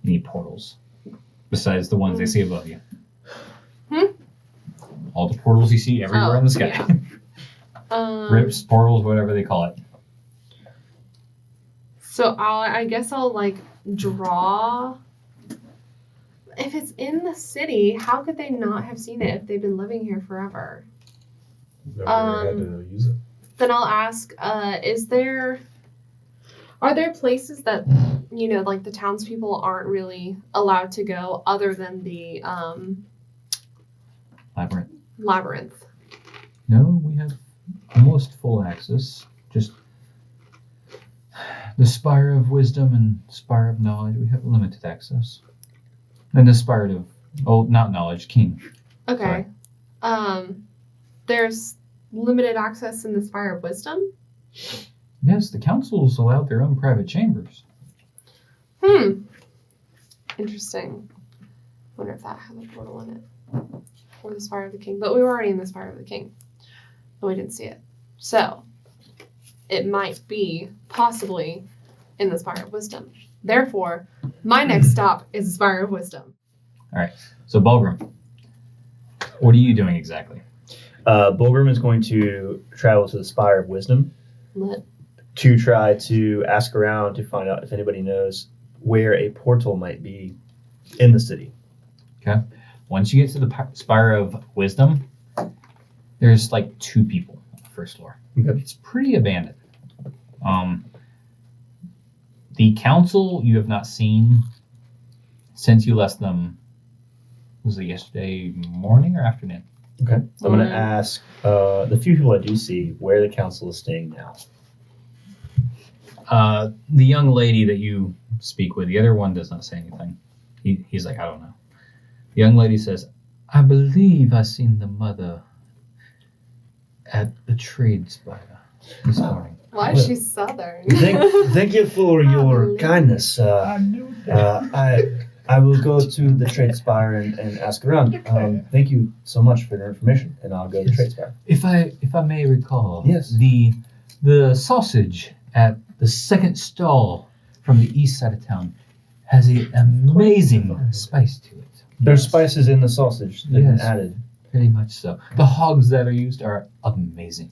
any portals besides the ones they see above you. All the portals you see everywhere in the sky. Rips, portals, whatever they call it. So I guess I'll like draw. If it's in the city, how could they not have seen it if they've been living here forever? Never had to use it. Then I'll ask, are there places that, like the townspeople aren't really allowed to go other than the Labyrinth. Labyrinth? No, we have almost full access. Just the Spire of Wisdom and Spire of Knowledge, we have limited access. And the Spire of, not Knowledge, King. Okay. There's limited access in the Spire of Wisdom? Yes, the council's allowed their own private chambers. Interesting. Wonder if that has a portal in it. Or the Spire of the King. But we were already in the Spire of the King. And we didn't see it. So, it might be, possibly, in the Spire of Wisdom. Therefore, my next stop is the Spire of Wisdom. So, Bulgrim, what are you doing exactly? Bulgrim is going to travel to the Spire of Wisdom Lit. to try to ask around to find out if anybody knows where a portal might be in the city. Once you get to the Spire of Wisdom, there's like 2 people on the first floor. Okay. It's pretty abandoned. The council you have not seen since you left them. Was it yesterday morning or afternoon? Okay. I'm going to ask the few people I do see where the council is staying now. The young lady that you speak with, the other one does not say anything. He's like, I don't know. The young lady says, I believe I seen the mother at the trade spire this morning. Why is she Southern? Thank you for your kindness. I knew that. I will go to the trade spire and ask around. Thank you so much for the information, and I'll go to the trade spire. If I may recall, Yes. the sausage at the second stall from the east side of town has an amazing spice to it. There's spices in the sausage that have been Yes. added. Very much so. The hogs that are used are amazing.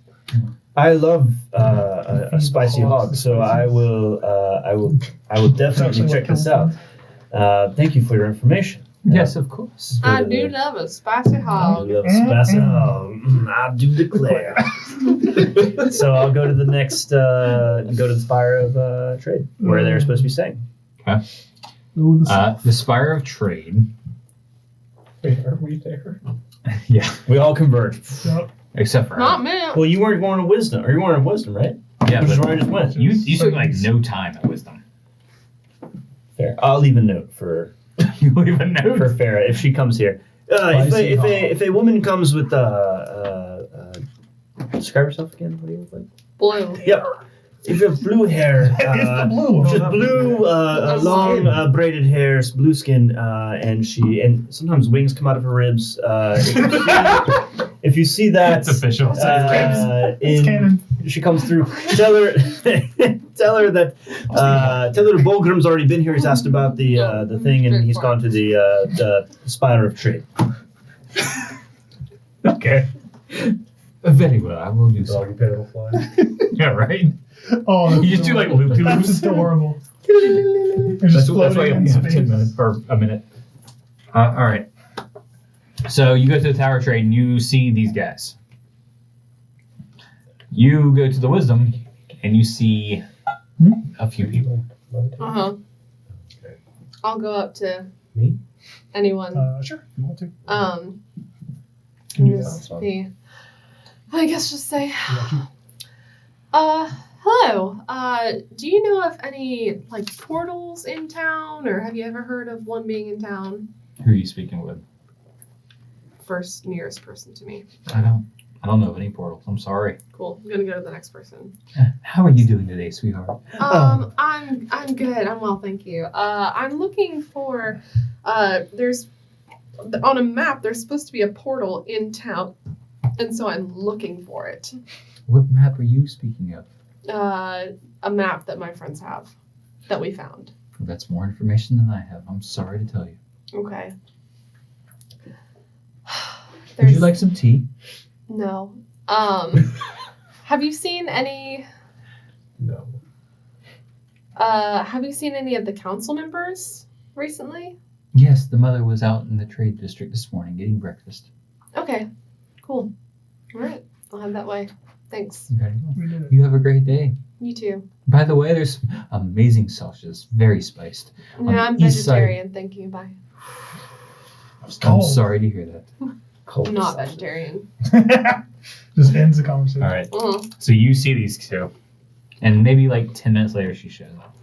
I love a spicy hog, so I will definitely check this out. Thank you for your information. Yes, of course. I do love a spicy I hog. love spicy hog. I do declare. So I'll go to the next, go to the Spire of Trade, where they're supposed to be staying. Ooh, the The Spire of Trade. Wait, are we there? Yeah, We all converge. Yep. except for Not me. Well, you weren't going to Wisdom, or you weren't in Wisdom, right? yeah, Which is but where I just went. you took like no time at Wisdom. Fair. I'll leave a note for You leave a note. Farrah if she comes here. If a woman comes with describe yourself again. What do you look like? Blue. Yep. If you have blue hair, It's the blue one. just blue, long braided hairs, blue skin, and sometimes wings come out of her ribs. If you see that, It's official. It's canon. she comes through. Tell her that Bulgrim's already been here. He's asked about the thing, and he's gone to the Spire of Trade. Okay. Very well, I will do so. Doggy paddle fly. Yeah, right? Oh, You just do like loop-de-loops. That's adorable. They're just That's why floating you in have 10 space. minutes or a minute. All right. So you go to the Tower of Trade and you see these guys. You go to the Wisdom and you see A few people. Uh-huh. Okay. I'll go up to Me? anyone. Sure, if you want to. And do just that. be, I guess just say, Yeah, you- hello. Do you know of any like portals in town, or have you ever heard of one being in town? Who are you speaking with? First nearest person to me. I don't know of any portals. I'm sorry. Cool. I'm gonna go to the next person. How are you doing today, sweetheart? I'm good. I'm well, thank you. I'm looking for there's on a map there's supposed to be a portal in town, and so I'm looking for it. What map are you speaking of? A map that my friends have that we found. That's more information than I have. I'm sorry to tell you. Okay. Would you like some tea? No. Have you seen any No. have you seen any of the council members recently? Yes, the mother was out in the trade district this morning getting breakfast. Okay. Cool. All right. I'll head that way. Thanks. Very well. We did it. You have a great day. You too. By the way, there's some amazing sausages, very spiced. No, On the I'm east side. vegetarian. Thank you. Bye. I was I'm told. sorry to hear that. Cold I'm not sausage. vegetarian. Just ends the conversation. All right. Mm. So you see these two, and maybe like 10 minutes later she shows up.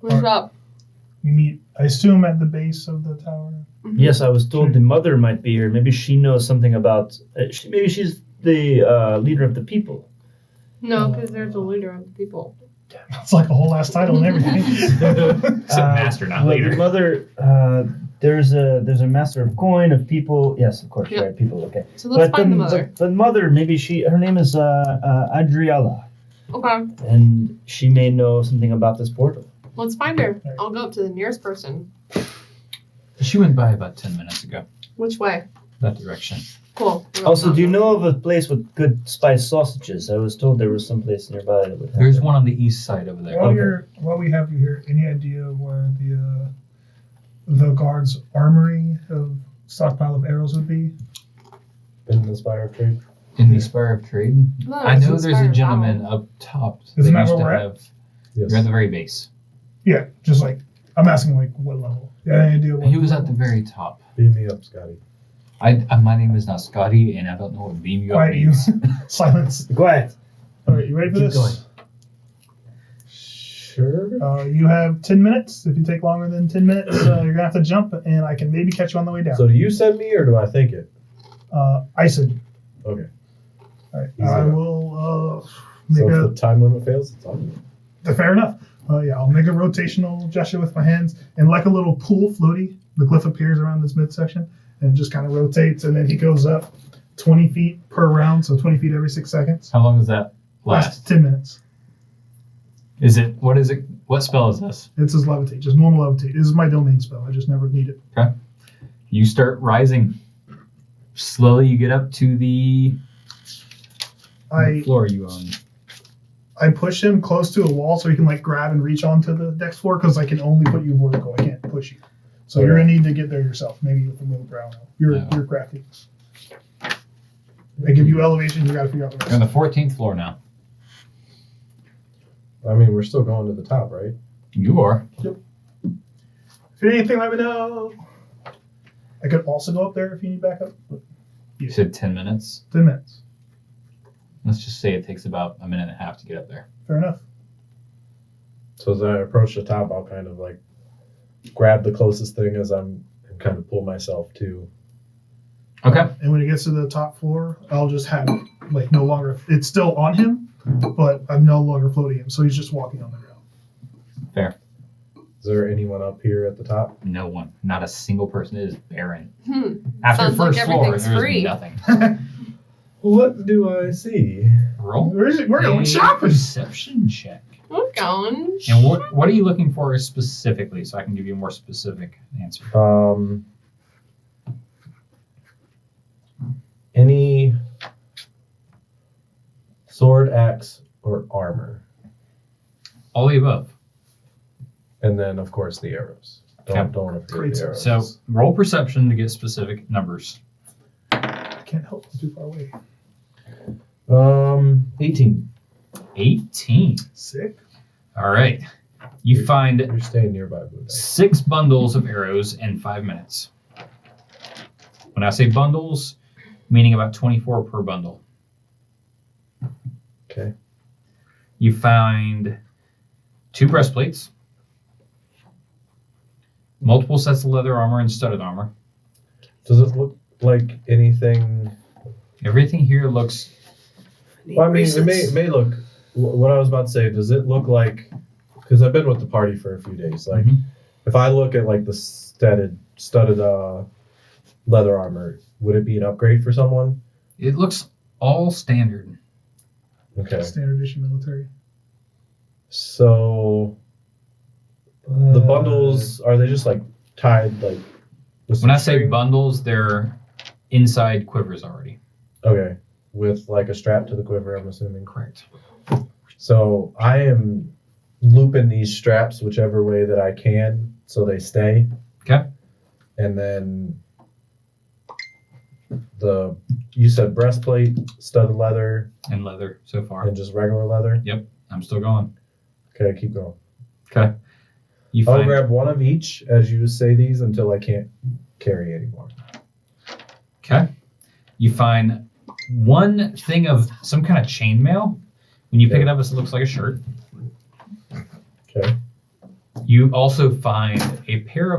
What's up? We meet, I assume, at the base of the tower. Mhm. Yes, I was told the mother might be here. Maybe she knows something about. Maybe she's the leader of the people. No, because there's a leader of the people. It's like a whole ass title and everything. Except master, not well, leader. The mother. There's a master of coin of people. Yes, of course, Yep. right? People. Okay. So let's find the then- mother. But mother, maybe her name is Adriella, Okay. and she may know something about this portal. Let's find her. I'll go up to the nearest person. She went by about 10 minutes ago. Which way? That direction. Cool. Also, do you know of a place with good spiced sausages? I was told there was some place nearby that would have. There's them. one on the east side over there. While we have you here, any idea where the guard's armory of stockpile of arrows would be? In the Spire of Trade? In the Spire of Trade. No, I it's know there's a inspired gentleman battle. up top. Isn't that used where to we're at? have. Yes. You're at the very base. Yeah, just like I'm asking, like what level? Yeah, any idea? What He was at the level? very top. Beam me up, Scotty. My name is not Scotty, and I don't know what beam you up Quiet, you. means. Silence. Quiet. All right, you ready for Keep this? going. Sure. You have 10 minutes. If you take longer than 10 minutes, you're gonna have to jump, and I can maybe catch you on the way down. So do you send me or do I think it? I said, Okay. all right. Easy I enough. will make So a. if the time limit fails, it's on you. Fair enough. Yeah, I'll make a rotational gesture with my hands, and like a little pool floaty, the glyph appears around this midsection and just kind of rotates, and then he goes up 20 feet per round, so 20 feet every 6 seconds. How long does that last? 10 minutes. Is it? What is it? What spell is this? It says levitate, just normal levitate. This is my domain spell. I just never need it. You start rising. Slowly, you get up to the floor you own. I push him close to a wall so he can like grab and reach onto the next floor because I can only put you vertical. I can't push you. So you're gonna need to get there yourself, maybe with a little brown. You're crafty. I give you elevation. You gotta figure out the You're on rest. the 14th floor now. I mean, we're still going to the top, right? You are. If you need anything, let me know. I could also go up there if you need backup. But You said 10 minutes. 10 minutes. Let's just say it takes about a minute and a half to get up there. Fair enough. So as I approach the top, I'll kind of like grab the closest thing as and kind of pull myself to. Okay. And when he gets to the top floor, I'll just have it like no longer. It's still on him, but I'm no longer floating him, so he's just walking on the ground. Fair. Is there anyone up here at the top? No one. Not a single person. It is barren. Hmm. After Sounds like first floor, everything's there is free. nothing. What do I see? Roll. We're going a shopping. Perception check. We're going. And what are you looking for specifically, so I can give you a more specific answer? Any sword, axe, or armor, All the above. and then of course the arrows. Don't want to forget the arrows. So roll perception to get specific numbers. I can't help. I'm too far away. 18. 18. Sick. All right. You find You're staying nearby, Blue Dice. 6 bundles of arrows in 5 minutes. When I say bundles, meaning about 24 per bundle. Okay. You find 2 breastplates, multiple sets of leather armor and studded armor. Does it look like anything? Everything here looks... Well, I mean, it may look. What I was about to say, does it look like? Because I've been with the party for a few days. Like, if I look at like the studded leather armor, would it be an upgrade for someone? It looks all standard. Okay. Standard issue military. So the bundles, are they just like tied like? With When some I say string? bundles, they're inside quivers already. Okay, with like a strap to the quiver, I'm assuming. Correct. So I am looping these straps whichever way that I can so they stay. Okay. And then you said breastplate, studded leather, And leather so far. and just regular leather. I'm still going. Okay, keep going. Okay. You I'll find grab one of each as you say these until I can't carry anymore. Okay. You find one thing of some kind of chainmail. When you pick it up, it looks like a shirt. Okay. You also find a pair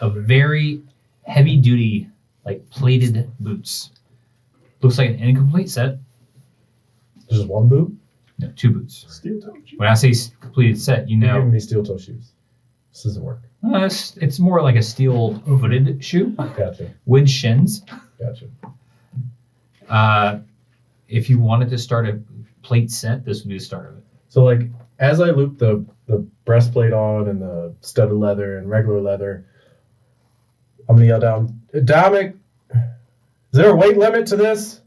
of very heavy-duty, like plated boots. Looks like an incomplete set. Just one boot? No, 2 boots. Steel toe. When I say completed set, you You're know giving me steel toe shoes. This doesn't work. it's more like a steel-footed shoe Gotcha. with shins. Gotcha. If you wanted to start a plate set, this would be the start of it. So like as I loop the breastplate on and the studded leather and regular leather, I'm gonna yell down, Dominic, is there a weight limit to this?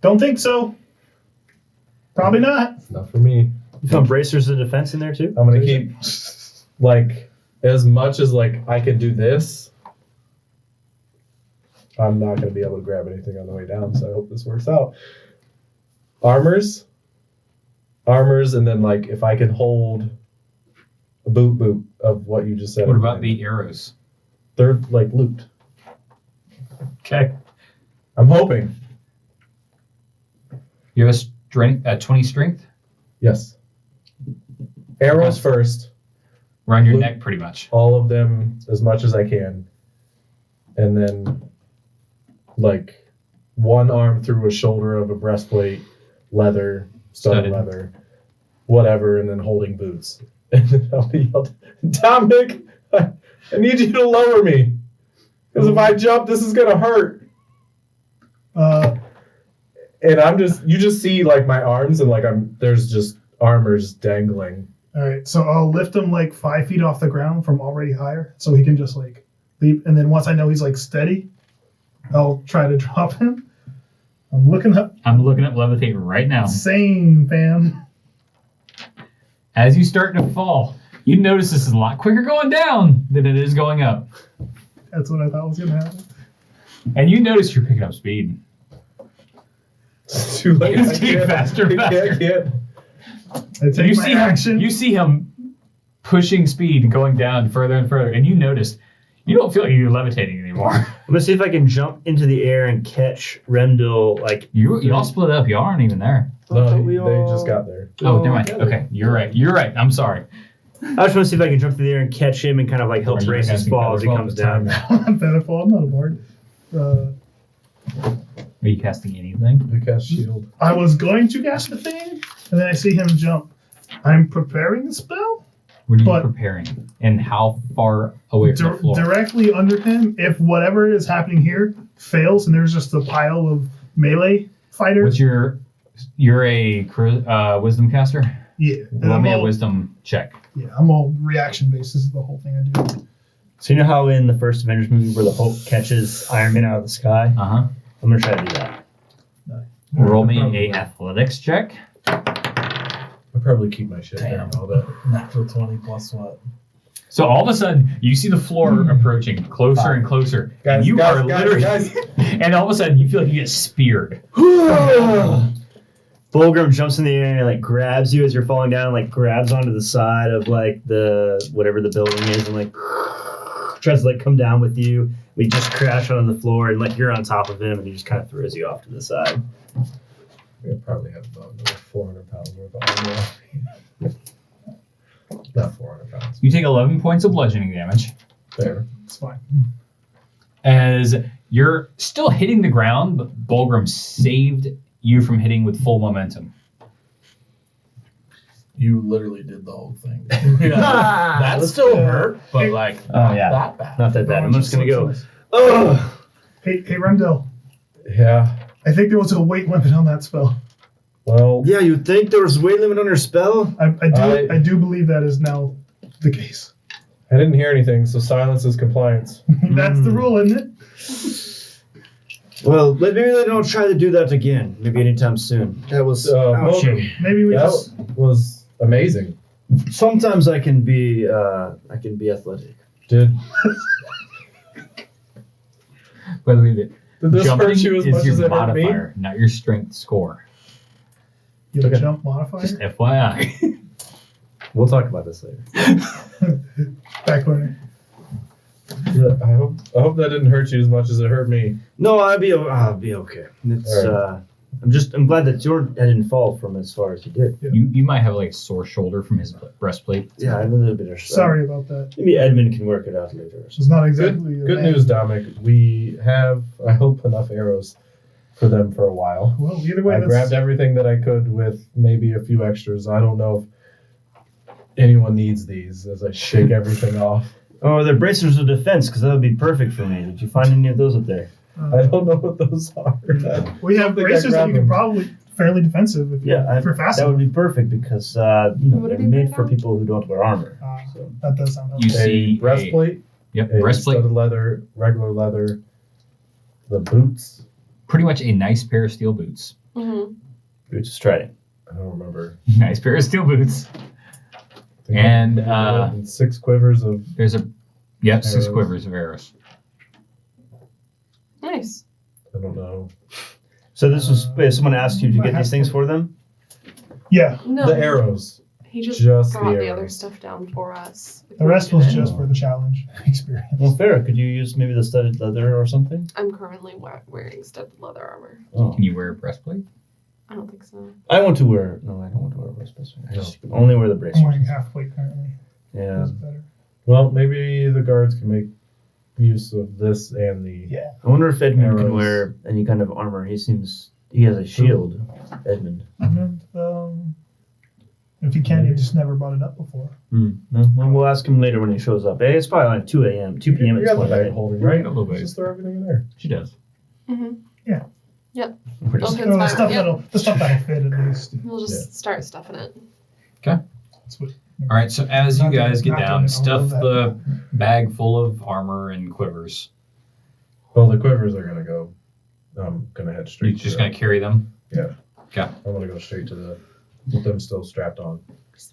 Don't think so. Probably not. Not for me. You found bracers of defense in there too? I'm gonna keep like as much as like I can do this. I'm not gonna be able to grab anything on the way down, so I hope this works out. Armors, and then like if I can hold a boot of what you just said. What about the arrows? They're like looped. Okay. I'm hoping. You have a 20 strength? Yes. Arrows first. Around your Loop. neck, pretty much. All of them as much as I can. And then like one arm through a shoulder of a breastplate, leather, studded leather, whatever, and then holding boots. And then I'll be yelled, Dominic, I need you to lower me. Because if I jump, this is gonna hurt. And you just see like my arms and like there's just armors dangling. All right, so I'll lift him like 5 feet off the ground from already higher, so he can just like leap. And then once I know he's like steady, I'll try to drop him. I'm looking up. Levitate right now. Same, fam. As you start to fall, you notice this is a lot quicker going down than it is going up. That's what I thought was gonna happen. And you notice you're picking up speed. It's too late. It's getting faster and faster. I can't. I take my action. You see him pushing speed and going down further and further, and you notice you don't feel like you're levitating anymore. I'm gonna see if I can jump into the air and catch Remdil. Like You all split up. You aren't even there. No, we they all- just got there. Oh, never mind. Okay, you're right. I'm sorry. I just want to see if I can jump through the air and catch him and kind of like help Are you brace his casting fall as he Featherfall comes at the time? down. I'm Beneful. I'm not a bard. Are you casting anything? I cast shield. I was going to cast the thing, and then I see him jump. I'm preparing the spell. What are you But- preparing? And how far away from the floor? Directly under him. If whatever is happening here fails, and there's just a pile of melee fighters. What's you're a wisdom caster? Yeah. And Roll I'm me a all, wisdom check. yeah, I'm all reaction based. This is the whole thing I do. So you know how in the first Avengers movie where the Hulk catches Iron Man out of the sky? Uh-huh. I'm gonna try to do that. Roll me a athletics check. I probably keep my shit down all that. Natural 20 plus what? So all of a sudden, you see the floor approaching closer and closer. Guys, and you guys, are guys, literally... guys. And all of a sudden, you feel like you get speared. Blood Fulgrim jumps in the air and like grabs you as you're falling down, like grabs onto the side of like the whatever the building is, and like tries to like come down with you. We just crash on the floor, and like you're on top of him, and he just kind of throws you off to the side. We probably have about another 400 pounds worth of armor. Not 400 pounds. You take 11 points of bludgeoning damage. There. It's fine. As you're still hitting the ground, but Bulgrim saved you from hitting with full momentum. You literally did the whole thing. That still hurt, but like Oh yeah, that bad. not that bad. I'm just gonna go. Nice. Oh, Hey, Remdell. Yeah. I think there was a weight limit on that spell. Well, yeah. You'd think there was weight limit on your spell. I do believe that is now the case. I didn't hear anything, so silence is compliance. That's the rule, isn't it? Well, maybe they don't try to do that again. Maybe anytime soon. That was Fulgrim, Maybe we that just. was amazing. Sometimes I can be athletic. Did By the way, the this jumping hurt you as is much your as it hurt me? modifier, not your strength score. You have Okay. a jump modifier? Just FYI. We'll talk about this later. Back burner. Yeah, I hope that didn't hurt you as much as it hurt me. No, I'll be okay. It's All I'm glad that your head didn't fall from as far as you did. You might have like a sore shoulder from his breastplate. Yeah, I have a little bit of. Sorry about that. Maybe Edmund can work it out later. Or It's something. not exactly. Good news, Dominic. We have, I hope, enough arrows for them for a while. Well, either way, I grabbed everything that I could with maybe a few extras. I don't know if anyone needs these as I shake everything off. Oh, they're bracers of defense, because that would be perfect for me. Did you find any of those up there? I don't know what those are. We have think I bracers that grabbed you can them. probably fairly defensive if you're fast. That would be perfect because What they're did he made break for down? people who don't wear armor. So that does sound You helpful. see A breastplate, Yep, a breastplate. studded leather, regular leather, the boots. Pretty much a nice pair of steel boots. Mm-hmm. Boots of striding. I don't remember. Nice pair of steel boots. I think And, and 6 quivers of. There's a, yep, 6 Arrows. quivers of arrows. Nice. I don't know. So this was someone asked you to get these things for them? Yeah, No. The arrows. He just Just brought the the other arrows. stuff down for us. the rest was just for the challenge experience. Well, fair. Could you use maybe the studded leather or something? I'm currently wearing studded leather armor. Oh. Can you wear a breastplate? I don't think so. I want to wear. No, I don't want to wear a breastplate. I just only wear the I'm bracers. wearing half plate currently. Yeah. That's better. Well, maybe the guards can make use of this and the. Yeah. I wonder if Edmund can Arrows. wear any kind of armor. He has a shield. Edmund. And if he can, he just never brought it up before. No, well, we'll ask him later when he shows up. Hey, it's probably like 2 p.m. at You this got the point, bag right? holding, right? A little bit. Just throw everything in there. She does. Mm-hmm. We're just- Okay, So the it's stuff fine. the stuff that'll fit at least. We'll just start stuffing it. That's what, All right, so as you Not doing guys it, get not down, doing it. stuff I'll the bag full of armor and quivers. Well, the quivers are gonna go. I'm gonna head straight. You're just to going to carry them? I'm gonna go straight to the. With them still strapped on.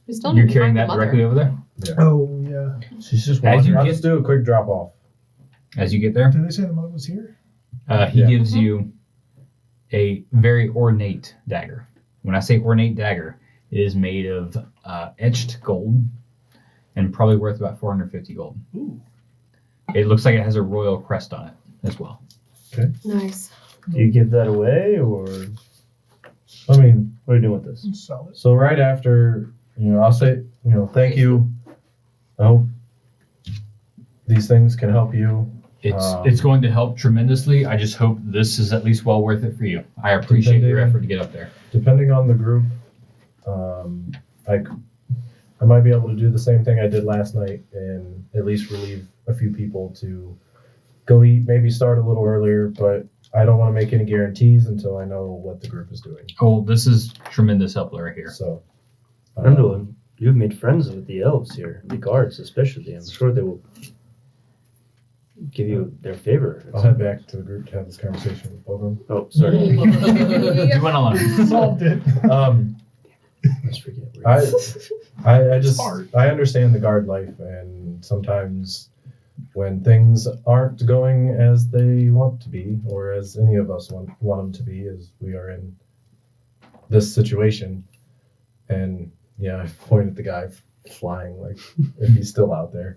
We still You're need to carrying find that the directly over there? Oh yeah. She's just As you I'll get- just do a quick drop off. As you get there, Did they say the mother was here? he Yeah. gives you a very ornate dagger. When I say ornate dagger, it is made of etched gold and probably worth about 450 gold. Ooh. It looks like it has a royal crest on it as well. Nice. Do you give that away, or I mean, what are you doing with this? Sell it. so right after, I'll say, thank you. I hope these things can help you. It's going to help tremendously. I just hope this is at least well worth it for you. I appreciate your effort to get up there. Depending on the group, I might be able to do the same thing I did last night and at least relieve a few people to go eat, maybe start a little earlier, but I don't want to make any guarantees until I know what the group is doing. Oh, this is tremendous help right here. So, Randall, you've made friends with the elves here, the guards especially. I'm sure they will give you their favor. I'll head back to the group to have this conversation with Fulgrim. Oh, sorry. You went alone. Solved it. Let's forget. I just hard. I understand the guard life, and sometimes when things aren't going as they want to be, or as any of us want them to be, as we are in this situation. And yeah, I point at the guy flying, like if he's still out there.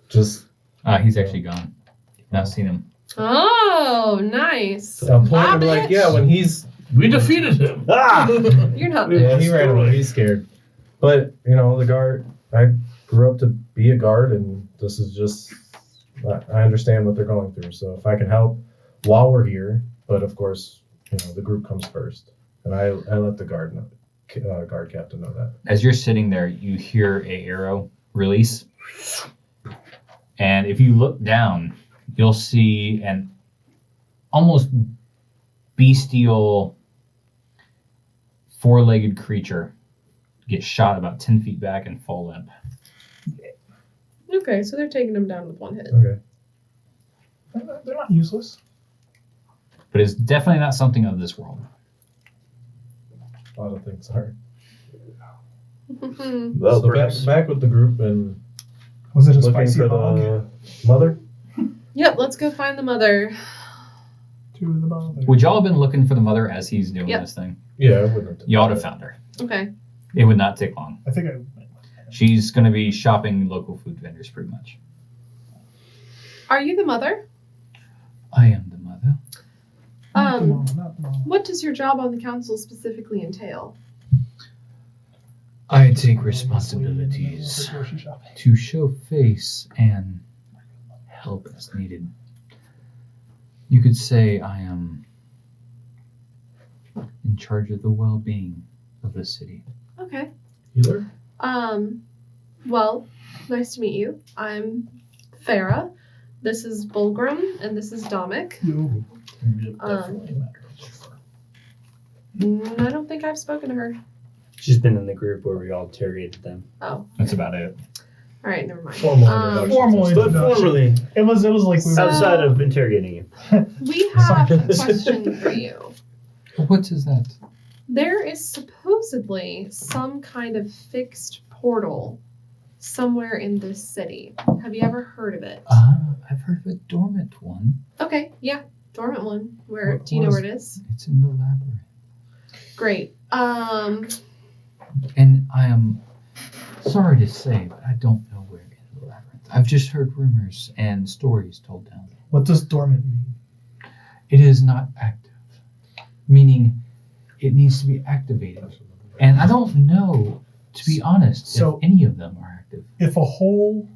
Just He's actually gone. Not seen him. Oh, nice. I'm pointing to like, yeah, when he's We defeated him. Ah! You're not yeah, nice. he ran away. He's scared. But the guard. I grew up to be a guard, and this is just. I understand what they're going through. So if I can help while we're here, but of course, the group comes first, and I let the guard captain know that. As you're sitting there, you hear a arrow release, and if you look down, you'll see an almost bestial four-legged creature get shot about 10 feet back and fall limp. Okay, so they're taking him down with one hit. Okay. They're not useless. But it's definitely not something of this world. A lot of things are. Well, So perhaps. back with the group and Was it a looking spicy for dog? the mother. Yep, let's go find the mother. To the bother. Would y'all have been looking for the mother as he's doing Yep. this thing? Yeah, I wouldn't. Y'all would have found her. Okay. It would not take long. I think I. She's going to be shopping local food vendors pretty much. Are you the mother? I am the mother. Not the mom, not the mom. What does your job on the council specifically entail? I take responsibilities Grocery shopping. to show face and help as needed. You could say I am in charge of the well-being of the city. Okay. Healer. Well, nice to meet you. I'm Farah. This is Bulgrim, and this is Domik. Yo. Definitely matter. I don't think I've spoken to her. She's been in the group where we all interrogated them. Oh, That's about it. all right, never mind. Formal introduction. Formal But introduction. formally, It was like we were. outside of interrogating you. We have a question for you. What is that? There is supposedly some kind of fixed portal somewhere in this city. Have you ever heard of it? I've heard of a dormant one. Okay, yeah, dormant one. Where What- do you know what where it is? It's in the labyrinth. Great. And I am sorry to say, but I don't know where in the labyrinth. I've just heard rumors and stories told down there. What does dormant mean? It is not active, meaning it needs to be activated. And I don't know, to be honest, So- if any of them are active. If a hole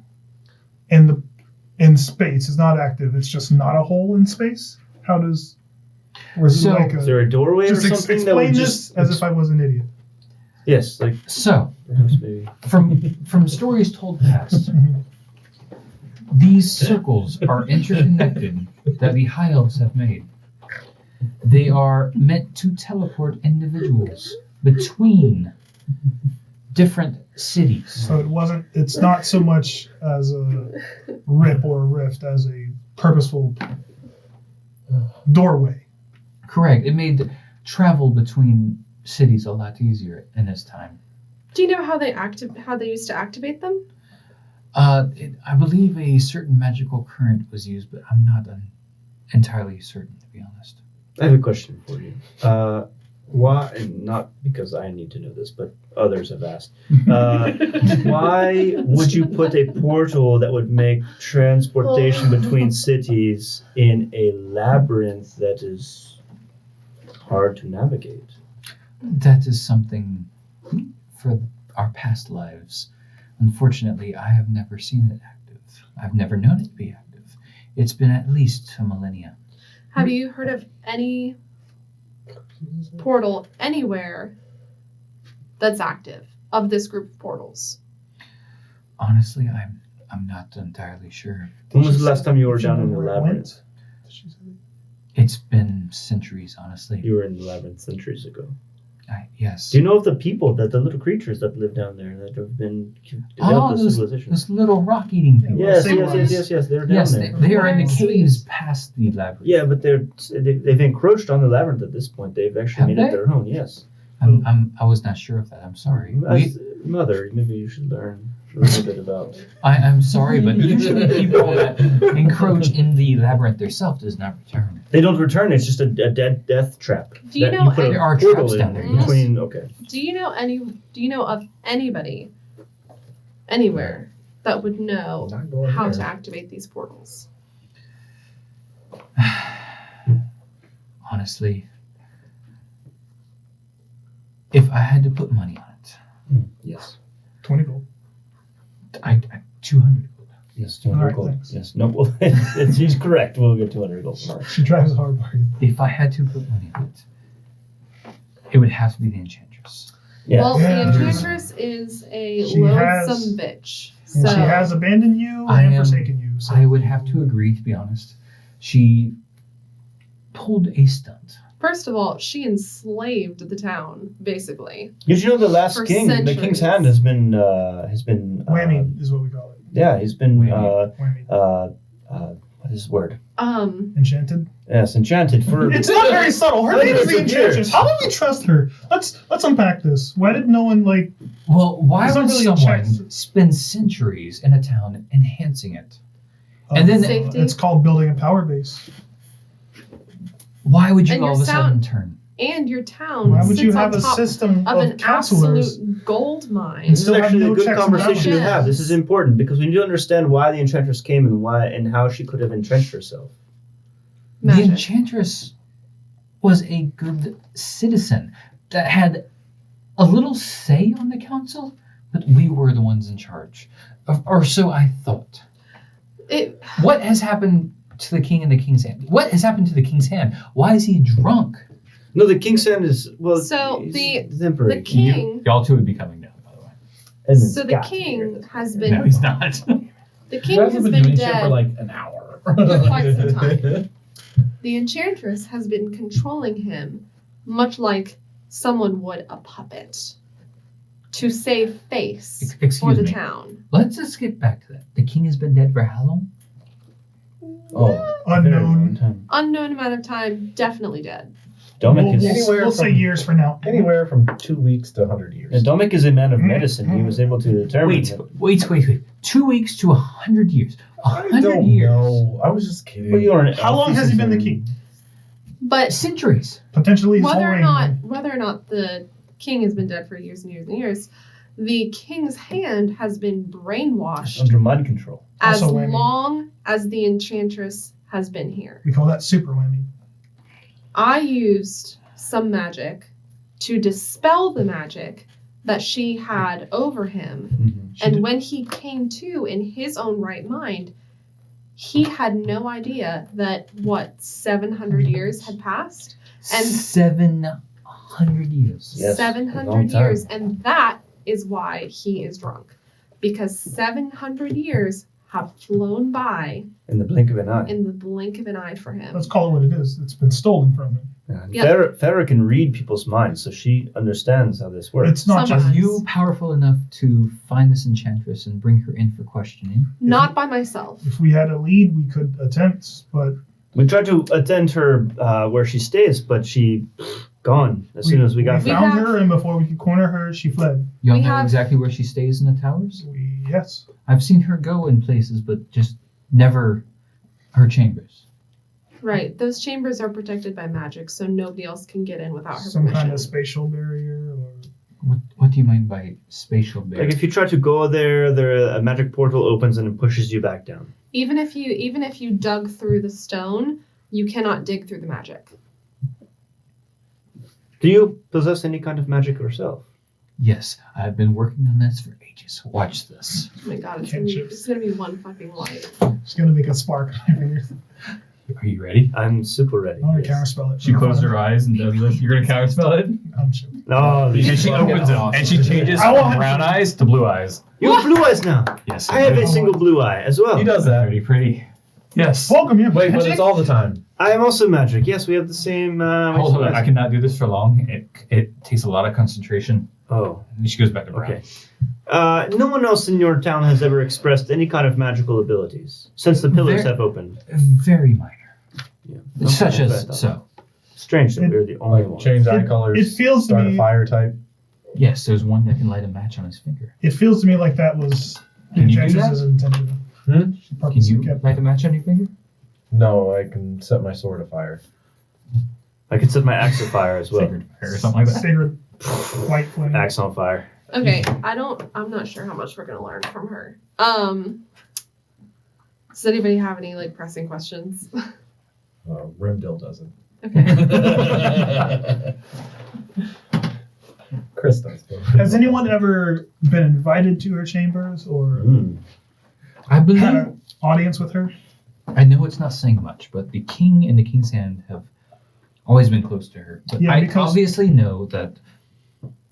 in space is not active, it's just not a hole in space. How does? Or is So- it like Is there a doorway or just something that explain would this just? as if I was an idiot. Yes, like So, perhaps maybe. from stories told past, these circles are interconnected that the High Elves have made. They are meant to teleport individuals between different cities. So it's not so much as a rip or a rift as a purposeful doorway. Correct. It made travel between cities a lot easier in this time. Do you know how they used to activate them? I believe a certain magical current was used, but I'm not entirely certain, to be honest. I have a question for you. Why? And not because I need to know this, but others have asked. Why would you put a portal that would make transportation between cities in a labyrinth that is hard to navigate? That is something for our past lives. Unfortunately, I have never seen it active. I've never known it to be active. It's been at least a millennia. Have you heard of any portal anywhere that's active of this group of portals? Honestly, I'm not entirely sure. When was the last time you were down in the labyrinth? It's been centuries, honestly. You were in the labyrinth centuries ago. Yes. Do you know of the people, the little creatures that live down there that have been developed as civilization? those little rock-eating people. Yes, civilized. yes. They're down Yes, there. they are in the Sweet. caves past the labyrinth. Yeah, but they've encroached on the labyrinth at this point. They've actually Have made they? it their own. Yes. I was not sure of that. I'm sorry. As mother, maybe you should learn. a little bit about. I'm sorry, but usually people that encroach in the labyrinth themselves does not return. They don't return. It's just a dead death trap. Do you that know put a there are portal traps in down there, yes. between? Okay. Do you know of anybody anywhere that would know Not going how there. to activate these portals? Honestly, if I had to put money on it, Yes. 20 gold. I 200 gold. Yes. All 200 right, gold. thanks. Yes. No. Well, she's correct. We'll get 200 gold. She drives a hard bargain. If I had to put money on it, it would have to be the enchantress. Yeah. Well, Yeah. the enchantress is a She has- loathsome bitch. And So she has abandoned you I and am- forsaken you. So I would have to agree, to be honest. She pulled a stunt. first of all, she enslaved the town, basically. Did you know the last For king, the king's centuries. hand has been Whammy is what we call it. yeah, he's been Whammy. what is the word? Enchanted. Yes, enchanted for. It's not very subtle. Her name is Hundreds the of Enchantress. years. How do we trust her? Let's unpack this. Why did no one like? Well, why It's not would really someone enchanted. spend centuries in a town enhancing it? And then- Safety. it's called building a power base. Why would you And all your of a sudden sound- turn? And your town Why would sits you on have a top system of of an counselors? absolute gold mine. This is Still have actually no a good checks and conversation to balances. have. This is important because we need to understand why the enchantress came and why and how she could have entrenched herself. The Magic. enchantress was a good citizen that had a little say on the council, but we were the ones in charge. Or so I thought. It, What has happened to the king and the king's hand? What has happened to the king's hand? Why is he drunk? No, the king's hand is So he's the emperor. the king. Y'all two would be coming down, by the way. Edmund's So the got to be king here. has been No, he's not. the You king guys has have been doing shit for dead like an hour. for quite some time. The enchantress has been controlling him, much like someone would a puppet, to save face for Excuse the me. town. Let's just get back to that. The king has been dead for how long? Oh, very long Unknown. time. Unknown amount of time, definitely dead. Dominik We'll, is Anywhere we'll say from- years for now. Anywhere from 2 weeks to 100 years. and Dominik is a man of medicine. He was able to determine. Wait. that- 2 weeks to 100 years. I 100 don't years. know. I was just kidding. Well, you are an How elf, long this has he is been the an- king? But Centuries. Potentially his whole whether or reign. not the king has been dead for years and years and years, the king's hand has been brainwashed under mind control. as Also whammy. long as the enchantress has been here. We call that super whammy. I used some magic to dispel the magic that she had over him. And when he came to in his own right mind, he had no idea that 700 years had passed? And 700 years. Yes, a 700 long time. years. And that is why he is drunk. Because 700 years have flown by In the blink of an eye. in the blink of an eye for him. Let's call it what it is. It's been stolen from him. And Yep. Farah can read people's minds, so she understands how this works. It's not Some- just Are you powerful enough to find this enchantress and bring her in for questioning? Not by myself. if we had a lead, we could attempt, but We tried to attend her where she stays, but she gone as soon as we got We there. found have- her, and before we could corner her, she fled. Y'all We know have- exactly where she stays in the towers? Yes. I've seen her go in places, but just never her chambers. Right. Those chambers are protected by magic, so nobody else can get in without her Some permission. kind of spatial barrier, or What do you mean by spatial barrier? Like if you try to go there, a magic portal opens and it pushes you back down. Even if you dug through the stone, you cannot dig through the magic. Do you possess any kind of magic yourself? Yes, I've been working on this for ages. Watch this. Oh my god, Cantrips. it's gonna be one fucking light. it's gonna make a spark on my fingers. Are you ready? I'm super ready. I'm gonna yes. counterspell it. She closed her eyes and does this. You're gonna counterspell it? I'm sure. No, And she opens them, and she changes I from want- brown eyes to blue eyes. you have blue eyes now. Yes, I have do. a single blue eye as well. He does that. Pretty. Yes. Welcome, you Wait, but it's all the time. I am also magic. Yes, we have the same. Hold on, I cannot do this for long. It takes a lot of concentration. Oh, And she goes back to brown. okay. No one else in your town has ever expressed any kind of magical abilities since the pillars There- have opened. Very minor. Yeah. Such Okay, as that's what I thought. so. Strange that we're the only Like ones. change eye It- colors. it feels to start me- a fire type. Yes, there's one that can light a match on his finger. It feels to me like that was Can you do Enchantress' that? intended. Hmm? She Can purposely you kept light a match on your finger? No, I can set my sword afire. I could set my axe on fire as well. Sacred fire or something like that. sacred white flame. Axe on fire. Okay, I'm not sure how much we're gonna learn from her. Does anybody have any like pressing questions? Rimdil doesn't. Okay. Chris does. Has anyone ever been invited to her chambers or I believe. had an audience with her? I know it's not saying much, but the king and the king's hand have always been close to her. But Yeah, I because- obviously know that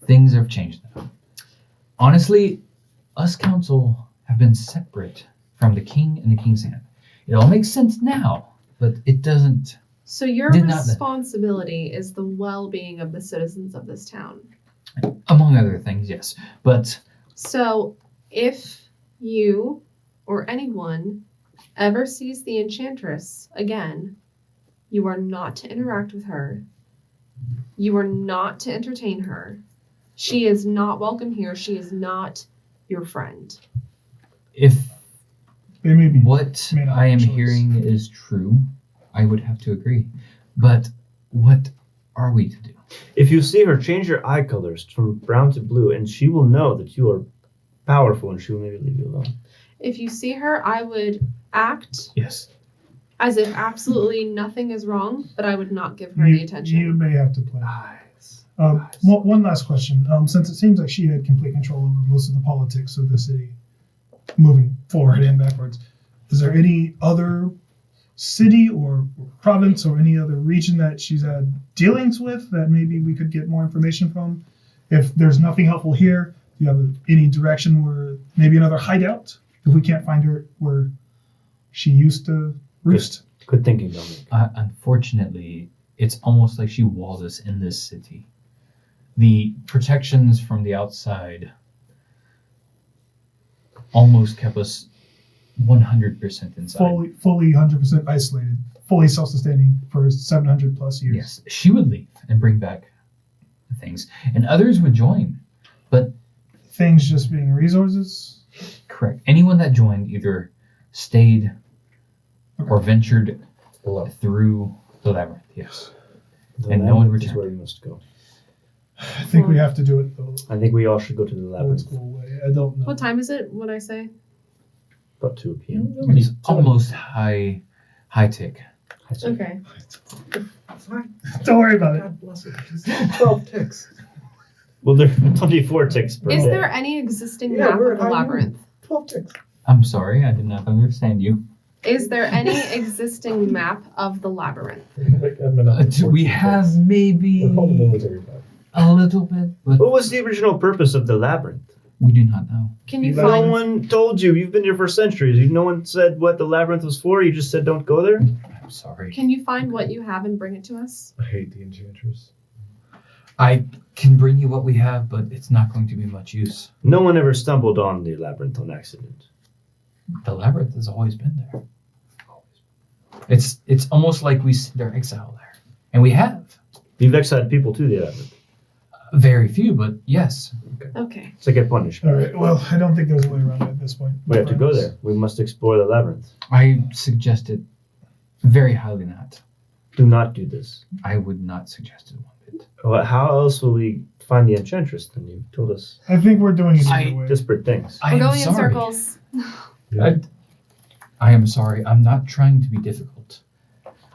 things have changed now. Honestly, us council have been separate from the king and the king's hand. It all makes sense now, but it doesn't. So your Did not- responsibility is the well-being of the citizens of this town. Among other things, yes. But So if you or anyone ever sees the enchantress again, you are not to interact with her. You are not to entertain her. She is not welcome here. She is not your friend. if They may be. what Made up I am choice. hearing is true, I would have to agree. But what are we to do? If you see her, change your eye colors from brown to blue, and she will know that you are powerful, and she will maybe leave you alone. If you see her, I would act Yes. as if absolutely nothing is wrong, but I would not give her any attention. You may have to play. Nice. One last question. Since it seems like she had complete control over most of the politics of the city, moving forward and backwards, is there any other city or province or any other region that she's had dealings with that maybe we could get more information from? If there's nothing helpful here, do you have any direction where maybe another hideout? If we can't find her where she used to roost? Good thinking, Dominic. Unfortunately, it's almost like she walled us in this city. The protections from the outside almost kept us 100% inside. Fully 100% isolated, fully self-sustaining for 700 plus years. Yes, she would leave and bring back things, and others would join. But Things just being resources. correct, anyone that joined either stayed or ventured Below. through the labyrinth. Yes, The And no one labyrinth is returned. where we must go. I think we have to do it the I think we all should go to the old labyrinth. school way. I don't know. What time is it? What'd I say? About 2 p.m. it's almost high tech. I see. Okay. Don't worry about it. God bless it. Just 12 ticks. Well, there are 24 ticks per Is day. there any existing Yeah, map we're of the at high labyrinth? 12 ticks. I'm sorry, I did not understand you. Is there any existing map of the labyrinth? Like Edmund on Do we 14 have ticks. maybe We're holding military back. a little bit, but What was the original purpose of the labyrinth? we do not know. Can you No No find? one told you. You've been here for centuries. No one said what the labyrinth was for. You just said don't go there. I'm sorry. Can you find what you have and bring it to us? I hate the enchantress. I can bring you what we have, but it's not going to be much use. No one ever stumbled on the labyrinth on accident. The labyrinth has always been there. It's almost like we send our exile there, and we have You've exiled people to the labyrinth. very few, but yes. Okay. It's like a punishment. All right. Well, I don't think there's a way around it at this point. We have to go there. We must explore the labyrinth. I suggest it very highly not. Do not do this. I would not suggest it one bit. Well, how else will we find the enchantress? Then you told us I think we're doing it I- either way. disparate things. I We're am going in sorry. circles. I am sorry. I'm not trying to be difficult.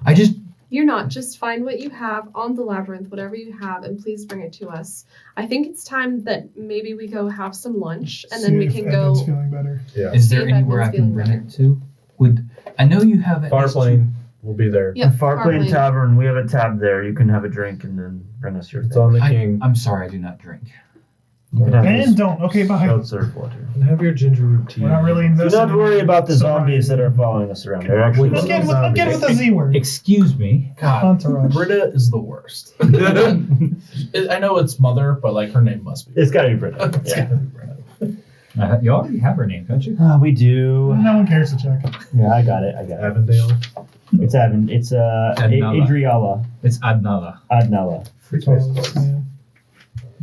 I just You're not. Just find what you have on the labyrinth, whatever you have, and please bring it to us. I think it's time that maybe we go have some lunch, and then See we if can Edmund's go. feeling better. Yeah. is See there if anywhere I Edmund's can bring feeling it to? Would I know you have at least Farplane will be there. Yep, Farplane Farplane. Tavern. We have a tab there. You can have a drink and then bring us your It's thing. on the I, king. I'm sorry, I do not drink. You can have And this don't. Okay, bye. seltzer water. And have your ginger root tea. We're not really Do invested. not worry about the Sobriety. zombies that are following us around. They're actually Let's get, zombies. let's get with the Z word. Excuse me. God. Entourage. Britta is the worst. I know it's mother, but like her name must be. It's gotta be Britta. It's Yeah. gotta be Britta. You already have her name, don't you? We do. No one cares to check. Yeah, I got it. Avondale. It's Adnala. It's Adnala. Adriala. It's Adnala. Adnala. Pretty close. Yeah.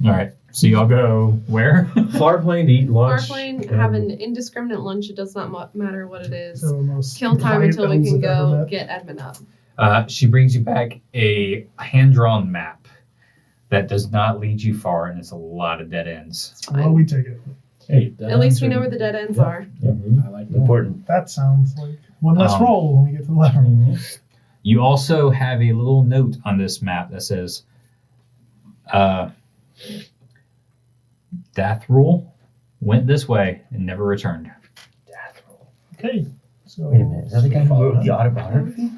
All right. So y'all go where? Far plane to eat lunch. Farplane, have an indiscriminate lunch. It does not matter what it is. So the most Kill time quiet until we elves can I've ever go met. get Edmund up. She brings you back a hand-drawn map that does not lead you far, and it's a lot of dead ends. It's Well, fine. we take it. Hey, At least we know where the dead ends are. I like that. Important. That sounds like one less Um, roll when we get to the labyrinth. Mhm. You also have a little note on this map that says, Death Rule went this way and never returned. Okay. So Wait a minute. Is that the guy who wrote the autobiography?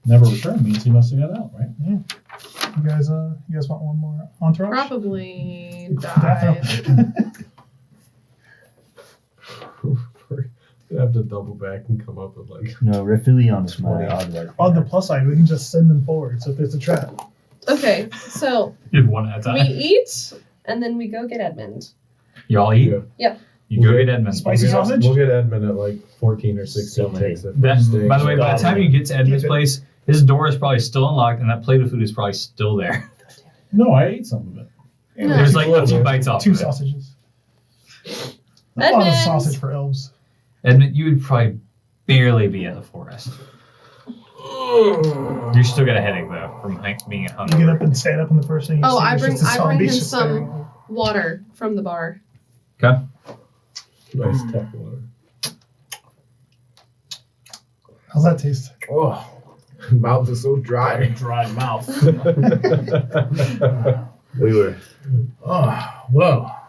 Never returned means he must have got out, right? you guys want one more entourage? Probably Definitely. dive. We're gonna have to double back and come up with like. No, Refilion is my 20. autobiography. On the plus side, we can just send them forward. So if there's a trap, Okay, so You have one at a we time. eat and then we go get Edmund. Y'all eat? Yeah. You go get Edmund. Spicy We'll sausage? We'll get Edmund at like 14 or 16 So many. takes. By the way, by the time you get to Edmund's Give it. place, his door is probably still unlocked, and that plate of food is probably still there. No, I ate some of it. No. There's like a few bites off 2 of it. sausages. A lot of Edmund! sausage for elves. Edmund, you would probably barely be in the forest. You still got a headache, though, from being at home. You get up and stand up, and the first thing you Oh, see I is bring- just a I bring zombie him just some- staring at you. Water from the bar. Okay. Nice tap water. How's that taste? Oh, Mouth is so dry. dry mouth. We were. Oh, well,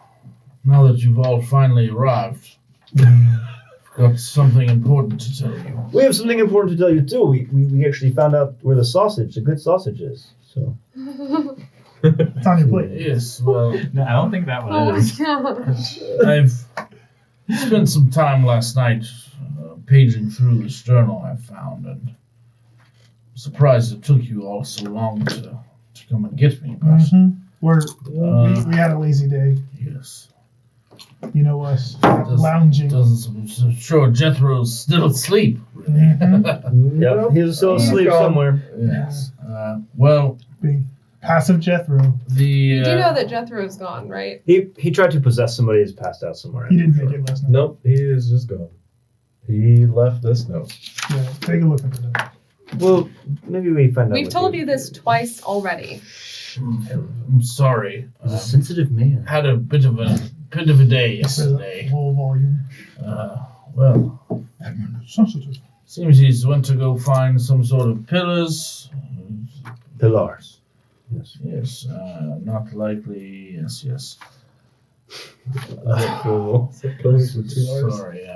now that you've all finally arrived, I've got something important to tell you. We have something important to tell you too. We actually found out where the good sausage is. So It's on your plate. Yes, well, No, I don't think that Oh one my is. gosh. I've spent some time last night paging through this journal I found, and I'm surprised it took you all so long to come and get me. But We had a lazy day. yes, You know us. Does- Lounging. I'm sure Jethro's still asleep. Really. Mhm. yep, he was still He's asleep gone. somewhere. Yes. Well, Being passive Jethro. the You do know that Jethro's gone, right? He tried to possess somebody who's passed out somewhere. He didn't make it last night. Nope, he is just gone. He left this note. Yeah, take a look into that. Well, maybe we find out. We've what told he- you this twice already. I'm sorry. He's a sensitive man. Had a bit of a day He says yesterday. Whole volume. Well, Sensitive. seems he's went to go find some sort of pillars. Pillars. Yes. Yes, not likely. Yes. Pillars with 2 R's. Sorry.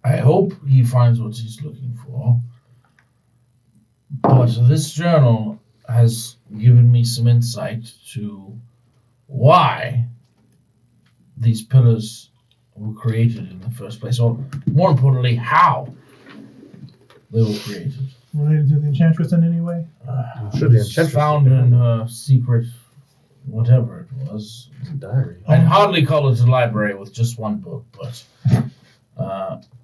I hope he finds what he's looking for. But this journal has given me some insight to why these pillars were created in the first place, or more importantly, how they were created. Related to the enchantress in any way? Sure the It's enchantress found is in her secret, whatever it was. It's a diary. I'd hardly call it a library with just one book, but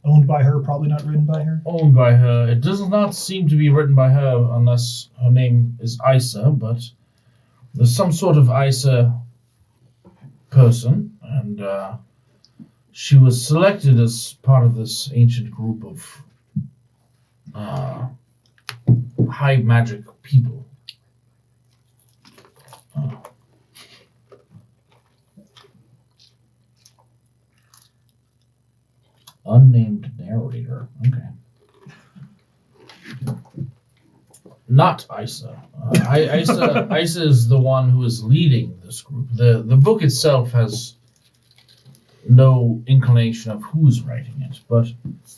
Owned by her, probably not written by her. owned by her. It does not seem to be written by her unless her name is Isa, but there's some sort of Isa person, and she was selected as part of this ancient group of high magic people. Unnamed narrator. Okay. Not Isa. Isa is the one who is leading this group. The book itself has no inclination of who's writing it, but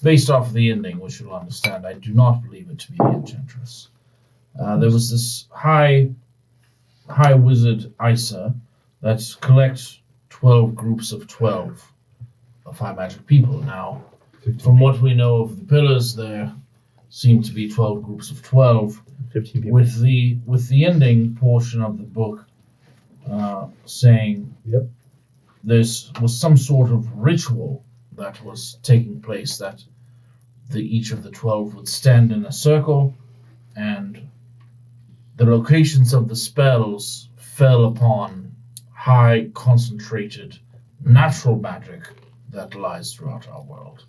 based off of the ending, which you'll understand, I do not believe it to be the enchantress. There was this high wizard Isa that collects 12 groups of 12 of high magic people. Now, from what we know of the pillars, there seem to be 12 groups of 12. 15 people. With the ending portion of the book saying Yep. there was some sort of ritual that was taking place, that each of the 12 would stand in a circle, and the locations of the spells fell upon high concentrated natural magic that lies throughout our world.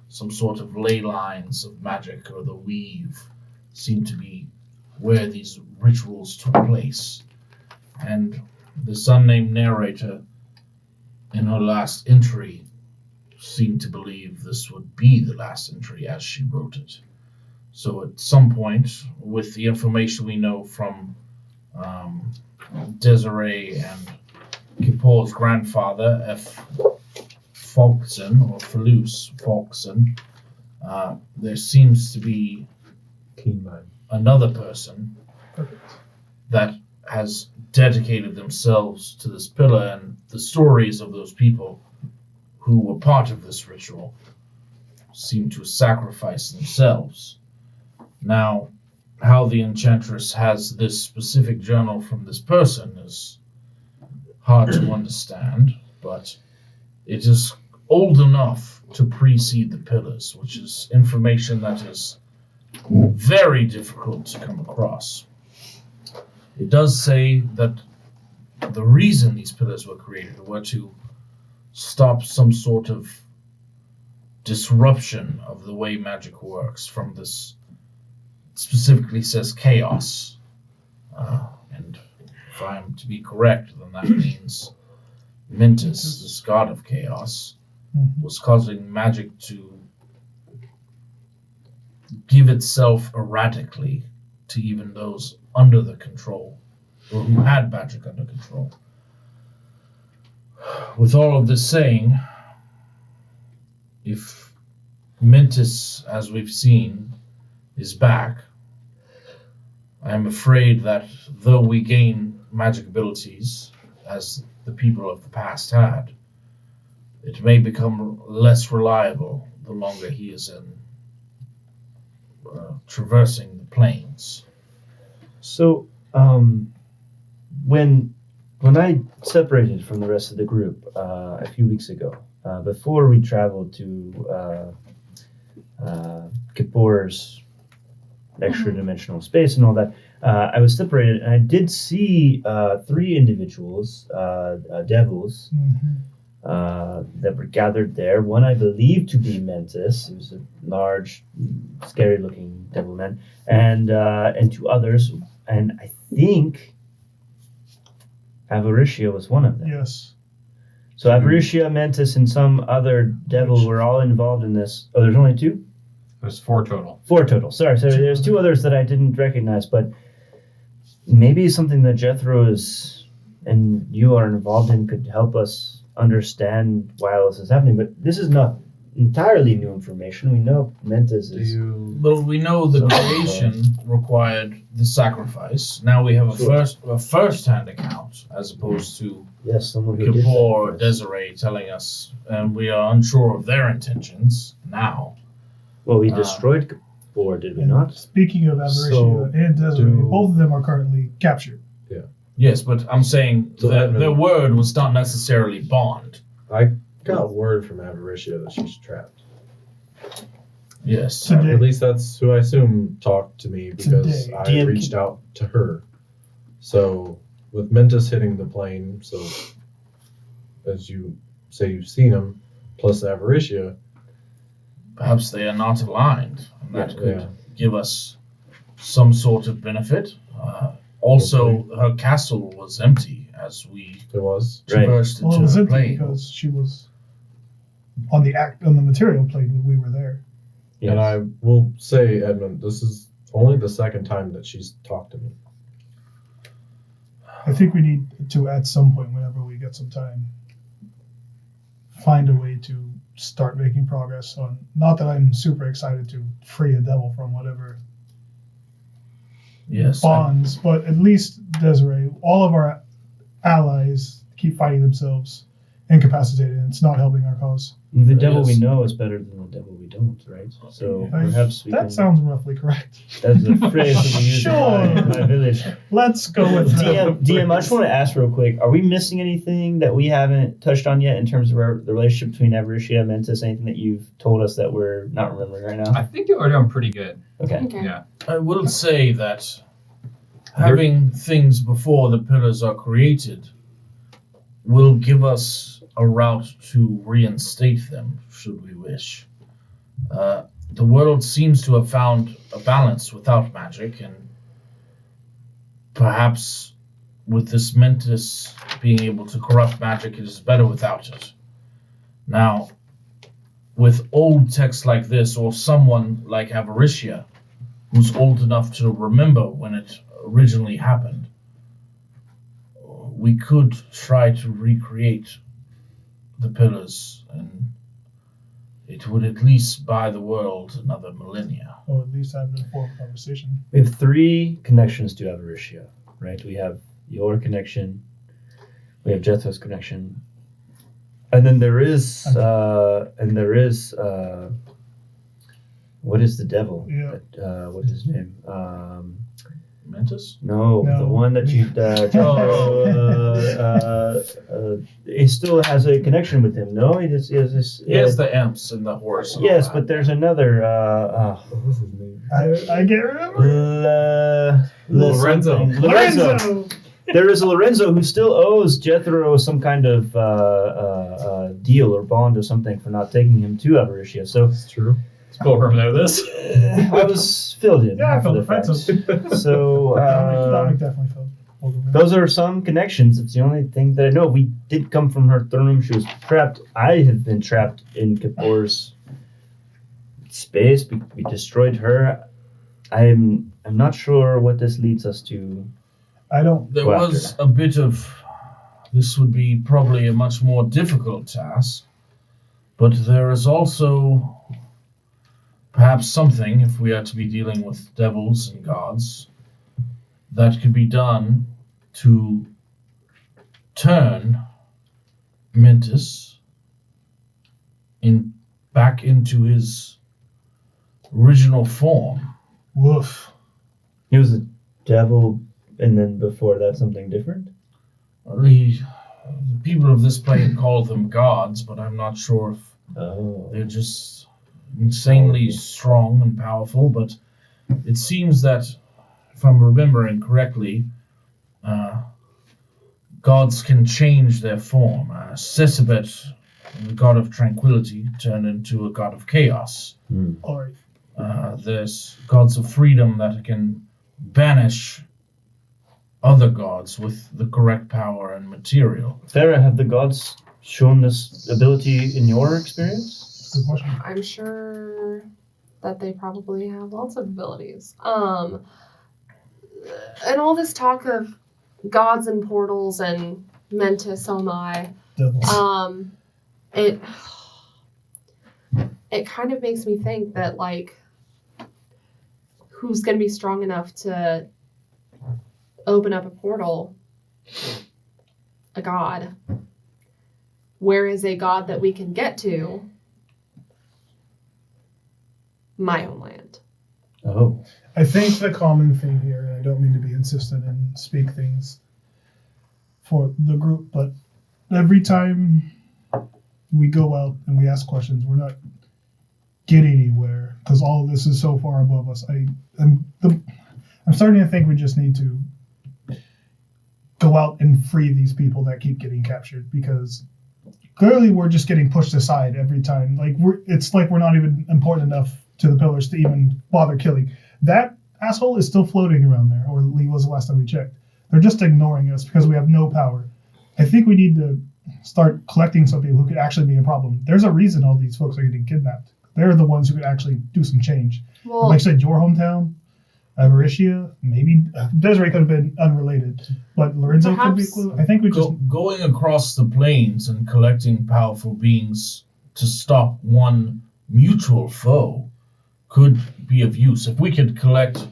Some sort of ley lines of magic or the weave seem to be where these rituals took place. And this unnamed narrator in her last entry seemed to believe this would be the last entry as she wrote it. So at some point, with the information we know from Desiree and Kippur's grandfather, Falkson, or Falus Falkson, there seems to be another person that has dedicated themselves to this pillar, and the stories of those people who were part of this ritual seem to sacrifice themselves. Now, how the enchantress has this specific journal from this person is hard to understand, but it is old enough to precede the pillars, which is information that is very difficult to come across. It does say that the reason these pillars were created were to stop some sort of disruption of the way magic works from this, specifically says chaos. And if I am to be correct, then that means Mintus, this god of chaos, was causing magic to give itself erratically to even those under the control, or who had magic under control. With all of this saying, if Mintus, as we've seen, is back, I am afraid that though we gain magic abilities, as the people of the past had, it may become less reliable the longer he is in traversing the plains. So, when I separated from the rest of the group a few weeks ago, before we traveled to Kippur's extra-dimensional space and all that, I was separated, and I did see 3 individuals, devils, that were gathered there. One I believe to be Mentis. He was a large, scary-looking devil man, and 2 others, and I think Avaricia was one of them. Yes. So Avaricia, Mentis, and some other devil were all involved in this. Oh, there's only 2? There's 4 total. 4 total. Sorry. There's 2 others that I didn't recognize, but maybe something that Jethro is and you are involved in could help us understand why all this is happening. But this is not entirely new information. We know Mentis is... Well, we know the creation required the sacrifice. Now we have a first-hand account, as opposed to someone who Kippur or Desiree telling us, and we are unsure of their intentions now. Well, we destroyed Kippur, did we not? Speaking of Avaricia and Desiree, both of them are currently captured. Yeah. Yes, but I'm saying that their word was not necessarily bond. I got word from Avaricia that she's trapped. Yes. Today. At least that's who I assume talked to me, because Today. I reached out to her. So with Mentis hitting the plane, so as you say you've seen him, plus Avaricia, perhaps they are not aligned, and that could give us some sort of benefit. Also, her castle was empty as we traversed Well, it into was the empty plane. because she was on the material plane when we were there. Yes. And I will say, Edmund, this is only the second time that she's talked to me. I think we need to, at some point, whenever we get some time, find a way to start making progress on. Not that I'm super excited to free a devil from whatever bonds, but at least Desiree, all of our allies keep finding themselves incapacitated, and it's not helping our cause. The devil we know is better than the devil we don't, right? So perhaps we that sounds roughly correct. That's the phrase that we use in my village. Let's go with DM, I just want to ask real quick, are we missing anything that we haven't touched on yet in terms of the relationship between Avaricia and Mentis? Anything that you've told us that we're not remembering right now? I think you are doing pretty good. Okay. Yeah. I will say that having things before the pillars are created will give us a route to reinstate them, should we wish. The world seems to have found a balance without magic, and perhaps with this Mentis being able to corrupt magic, it is better without it. Now, with old texts like this, or someone like Avaricia, who's old enough to remember when it originally happened, we could try to recreate the pillars, and it would at least buy the world another millennia. Or at least have an informed conversation. We have 3 connections to Avaricia, right? We have your connection, we have Jethro's connection, and then there is, what is the devil? Yeah. What is his name? Mentis? No, the one that you, he still has a connection with him. No, he has the imps and the horse. Yes, but there's another. What's his name? I can't remember. Lorenzo. There is a Lorenzo who still owes Jethro some kind of deal or bond or something for not taking him to Avaricia. So It's true. Pilgrim know this. I was filled in. Yeah, I half of filled the the facts. facts. So Dominic definitely filled. those are some connections. It's the only thing that I know. We did come from her throne room. She was trapped. I have been trapped in Kapor's space. We destroyed her. I'm not sure what this leads us to. I don't. There go was after. a bit of. This would be probably a much more difficult task, but there is also perhaps something, if we are to be dealing with devils and gods, that could be done to turn Mentis back into his original form. Woof. He was a devil, and then before that, something different. The people of this plane call them gods, but I'm not sure if Oh, they're just insanely strong and powerful. But it seems that, if I'm remembering correctly, gods can change their form. Sesibet, the god of tranquility, turned into a god of chaos. All right. There's gods of freedom that can banish other gods with the correct power and material. Farah, have the gods shown this ability in your experience? Good question. I'm sure that they probably have lots of abilities. And all this talk of gods and portals and Mentis, oh my, Devil. it kind of makes me think that, like, who's going to be strong enough to open up a portal? A god. Where is a god that we can get to? My own land. Oh. I think the common thing here, and I don't mean to be insistent and speak things for the group, but every time we go out and we ask questions, we're not getting anywhere because all of this is so far above us. I'm starting to think we just need to go out and free these people that keep getting captured, because clearly we're just getting pushed aside every time. Like it's like we're not even important enough to the pillars to even bother killing. That asshole is still floating around there, or Lee was the last time we checked. They're just ignoring us because we have no power. I think we need to start collecting some people who could actually be a problem. There's a reason all these folks are getting kidnapped. They're the ones who could actually do some change. Well, Like I said, your hometown, Avaricia, maybe Desiree could have been unrelated, but Lorenzo could be a clue. I think we just Going across the plains and collecting powerful beings to stop one mutual foe could be of use. If we could collect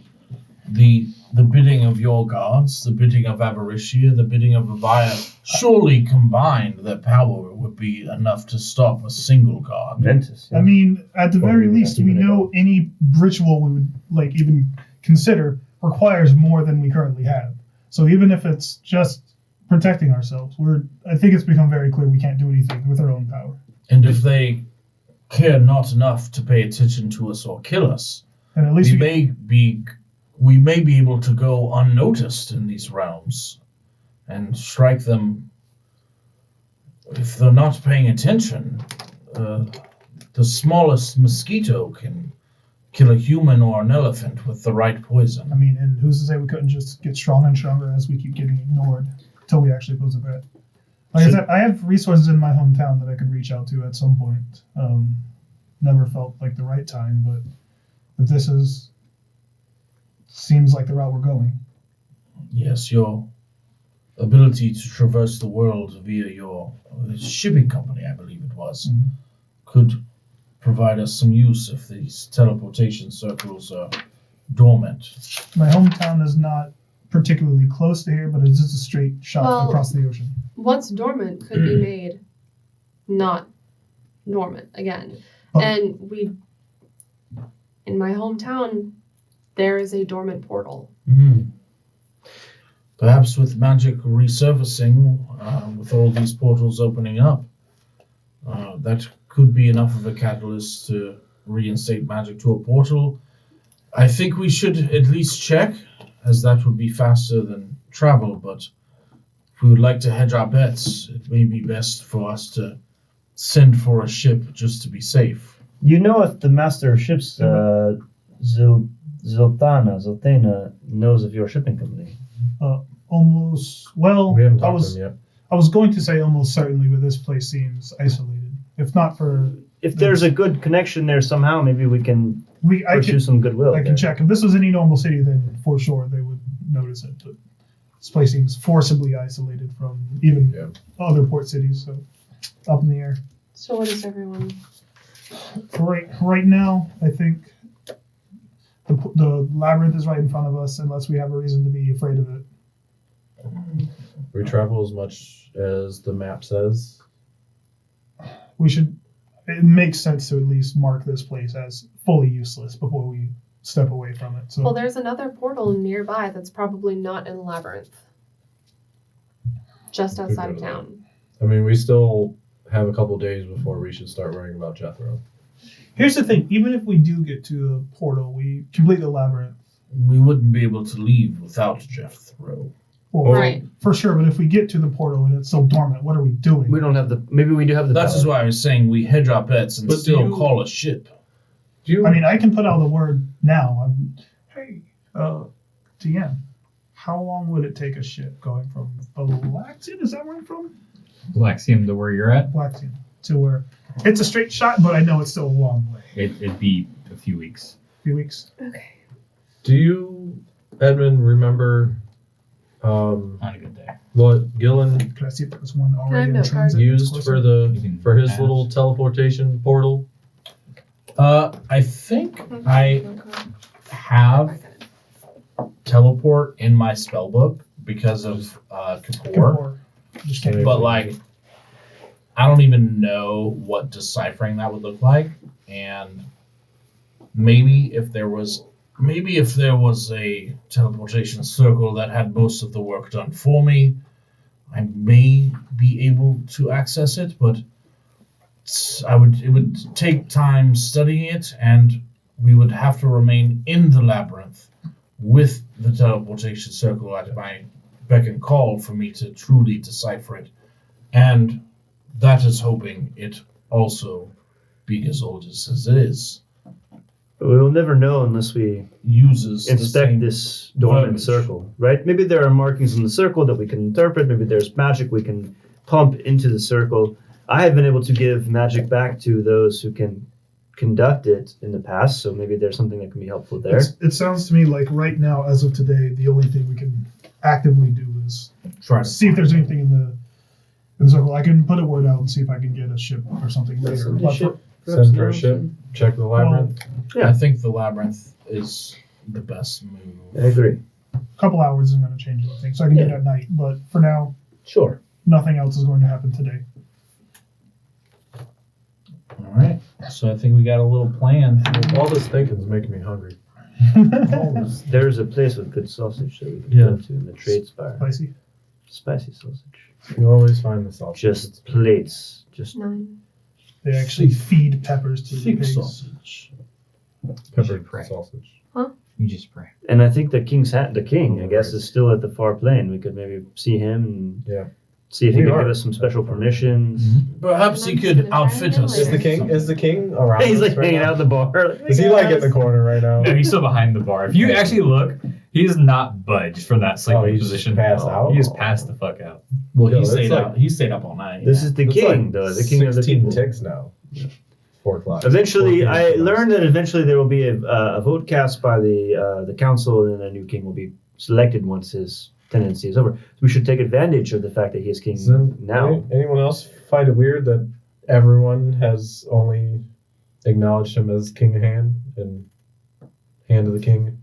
the bidding of your gods, the bidding of Avaricia, the bidding of Avaya, surely combined their power would be enough to stop a single god. Mentis. I mean, at the Or very maybe least, not we even know any ritual we would like even consider requires more than we currently have. So even if it's just protecting ourselves, I think it's become very clear we can't do anything with our own power. And if they care not enough to pay attention to us or kill us, And at least we may be we may be able to go unnoticed in these realms and strike them if they're not paying attention. The smallest mosquito can kill a human or an elephant with the right poison. I mean, and who's to say we couldn't just get stronger and stronger as we keep getting ignored until we actually pose a threat? Like I said, I have resources in my hometown that I could reach out to at some point. Never felt like the right time, but if this seems like the route we're going. Yes, your ability to traverse the world via your shipping company, I believe it was, could provide us some use if these teleportation circles are dormant. My hometown is not particularly close to here, but it's just a straight shot across the ocean. Once dormant could be made not dormant again. And in my hometown, there is a dormant portal. Perhaps with magic resurfacing, with all these portals opening up, that could be enough of a catalyst to reinstate magic to a portal. I think we should at least check, as that would be faster than travel, but if we would like to hedge our bets, it may be best for us to send for a ship just to be safe. You know if the master of ships, Zoltana, knows of your shipping company? Almost. Well, We haven't talked to him yet. I was going to say almost certainly, but this place seems isolated. If not for... If there's a good connection there somehow, maybe we can pursue some goodwill. I can check. If this was any normal city, then for sure they would notice it. But this place seems forcibly isolated from even other port cities, so up in the air. So what is everyone? Right now, I think the labyrinth is right in front of us, unless we have a reason to be afraid of it. We travel as much as the map says. We should. It makes sense to at least mark this place as fully useless before we step away from it. So, well, there's another portal nearby that's probably not in Labyrinth. Just outside of town. I mean, we still have a couple days before we should start worrying about Jethro. Here's the thing. Even if we do get to the portal, we complete the labyrinth. We wouldn't be able to leave without Jethro. Well, right. For sure, but if we get to the portal and it's so dormant, what are we doing? We don't have the... Maybe we do have the That power. is why I was saying we hedge our bets and But still call a ship. I mean, I can put out the word now. Hey, DM, how long would it take a ship going from Blackton? Is that where I'm from? Blaxium to where you're at? Blackton to where... It's a straight shot, but I know it's still a long way. It'd be a few weeks. A few weeks. Okay. Do you, Edmund, remember On a good day. what Gillen Can I see if there was one already in no transit? used that's for closer? for his little teleportation portal? I think I have teleport in my spellbook because of Kapoor. Kapoor. But I don't even know what deciphering that would look like, and maybe if there was a teleportation circle that had most of the work done for me, I may be able to access it, but it would take time studying it, and we would have to remain in the labyrinth with the teleportation circle at my beck and call for me to truly decipher it. And that is hoping it also being as old as it is. But we will never know unless we Uses inspect this dormant verbiage. circle, right? Maybe there are markings in the circle that we can interpret. Maybe there's magic we can pump into the circle. I have been able to give magic back to those who can conduct it in the past, so maybe there's something that can be helpful there. It sounds to me like right now, as of today, the only thing we can actively do is Try to see if there's anything in the circle. I can put a word out and see if I can get a ship or something later. Send a But ship. Send for a ship, check the labyrinth. Yeah. I think the labyrinth is the best move. I agree. a couple hours isn't going to change anything, so I can do it at night. But for now, Sure. nothing else is going to happen today. All right. So I think we got a little plan. All this thinking's making me hungry. There's a place with good sausage that we can Yeah. go to in the trade spire. Spicy. Spicy sausage. You always find the sausage. Just plates. Just 9. They actually feed peppers to the Thick pigs. sausage. peppered Pray. sausage. You just pray. And I think the king, I guess, is still at the far plane. We could maybe see him and see if he could give us some special permissions. Perhaps he could outfit us. Is the king around? He's like right hanging now? out at the bar. Is he like in the corner right now? No, he's still behind the bar. If you actually look, he's not budged from that sleeping he's position. passed out? He is passed the fuck out. Well, Yo, he that's stayed like- up. He stayed up all night. This is the It's king, like though. The king of the 16 people. ticks now. 4 o'clock. Eventually, 4 I p.m. learned that eventually there will be a vote cast by the council, and then a new king will be selected once his tenancy is over. So we should take advantage of the fact that he is king now. Anyone else find it weird that everyone has only acknowledged him as King of Hand and Hand of the King,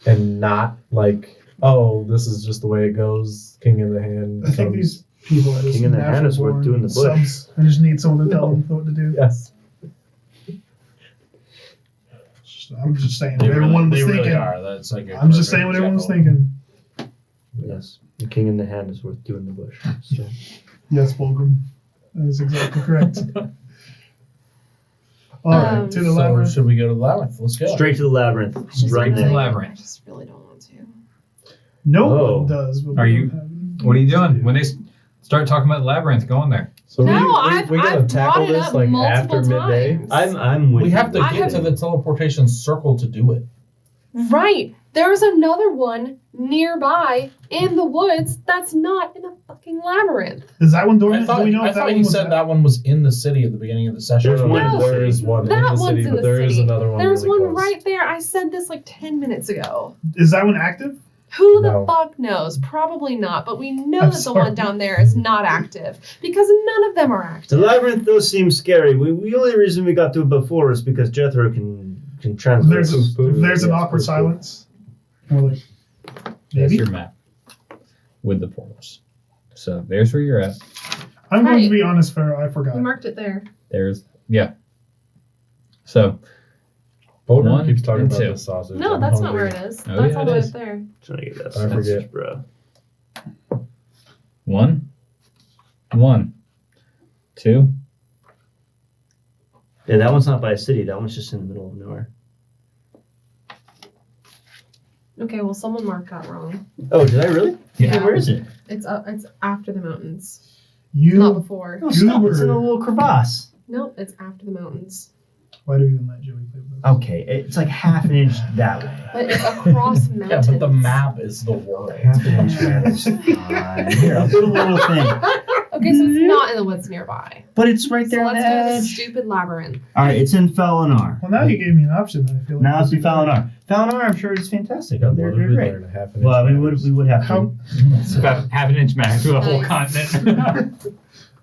and not like, oh, this is just the way it goes, King of the Hand. I think these people are just King in the hand is worth natural doing the born bush. subs. I just need someone to tell them what to do. Yes. I'm just saying what They everyone really, was they really thinking. are. That's like a I'm just perfect saying what everyone was example. thinking. Yes, the king in the hand is worth doing the bush. So. Yes, Fulgrim. That is exactly correct. All right, to the So labyrinth. should we go to the labyrinth? Let's go. Straight to the labyrinth. It's just Right to the really- there. labyrinth. I just really don't want to. No Oh. one does. But Are we you- don't have- What are you doing? When they start talking about the labyrinth, go in there. So No, we gonna I've tackle brought it this up like multiple after midday. times. I'm with We you. have to I get have- to the teleportation circle to do it. Right. There's another one nearby in the woods that's not in a fucking labyrinth. Is that one dormant? I thought, Do we know I if that thought one you was said that one was in the city at the beginning of the session. There's one in the There is one That in the one's city, in but the there is city. another one. There's really one close. right there. I said this like 10 minutes ago. Is that one active? Who the No. fuck knows? Probably not. But we know I'm that the sorry. one down there is not active because none of them are The active. labyrinth does seem scary. The only reason we got to it before is because Jethro can translate. There's an awkward silence. We're like, That's maybe. your map with the portals. So there's where you're at. I'm going to Right. be honest, Pharaoh. I forgot. We marked it there. So Boulder One keeps talking and about two. the sausage. No, I'm that's not where hungry. it is. Oh, That's yeah, all it the way is. up there. Trying to get that I sausage, forget. bro. 1, 1, 2. Yeah, that one's not by a city. That one's just in the middle of nowhere. Okay, well, someone marked that wrong. Oh, did I really? Yeah. Where is it? It's after the mountains, not You. before. Oh, stop. It's in a Goober. little crevasse. No, it's after the mountains. Why do we even let Joey play with us? Okay, it's like half an inch that way. But it's across Yeah, mountains. but the map is the world. Half an inch that is fine. Here, I'll do a little thing. Okay, so it's not in the woods nearby. But it's right there So on the let's go to the edge. stupid labyrinth. All right, it's in Falinar. Well, now you gave me an option. I feel like Now it's in Falinar. Falinar, I'm sure it's fantastic. Oh, they're Boulder, we great. learned a half an inch Well, we matters. would have to. How It's about half an inch max through the whole Nice. continent.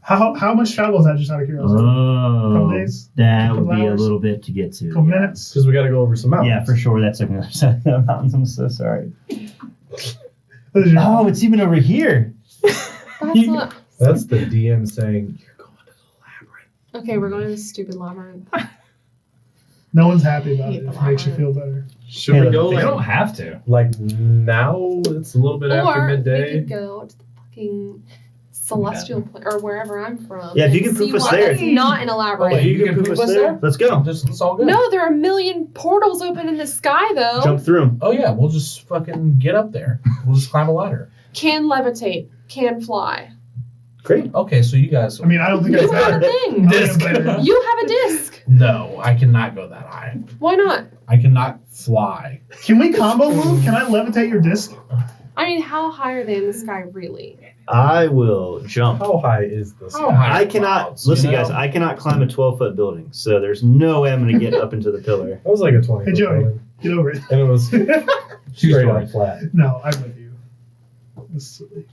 how much travel is that? Just out of curiosity. Oh, Couple days? that Couple would be a hours? little bit to get to. Couple yeah. minutes. Because we got to go over some mountains. Yeah, for sure. That's like another side of the mountains. I'm so sorry. What is your- Oh, it's even over here. That's not. That's the DM saying you're going to the labyrinth. Okay, we're going to the stupid labyrinth. No one's happy about Hate it. the If it makes you feel labyrinth. better. Should Hey, we look, go They like, don't have to. like now? It's a little bit after Or we midday. could go to the fucking celestial place, or wherever I'm from. Yeah, if you and can see proof us what there. is not in a Oh, labyrinth. If you can prove us there, let's go. It's all good. No, there are a million portals open in the sky, though. Jump through them. Oh yeah, we'll just fucking get up there. We'll just climb a ladder. Can levitate. Can fly. Great. Okay, so you guys. I mean, I don't think I You have a said thing. Disc. You have a disc. No, I cannot go that high. Why not? I cannot fly. Can we combo move? Can I levitate your disc? I mean, how high are they in the sky, really? I will jump. How high is this? How high? I cannot Clouds, listen, you know? guys. I cannot climb a 12-foot building, so there's no way I'm going to get up into the pillar. That was like a 20. Hey, Joey. Get over it. And it was straight story. up flat. No, I'm with you. That's silly.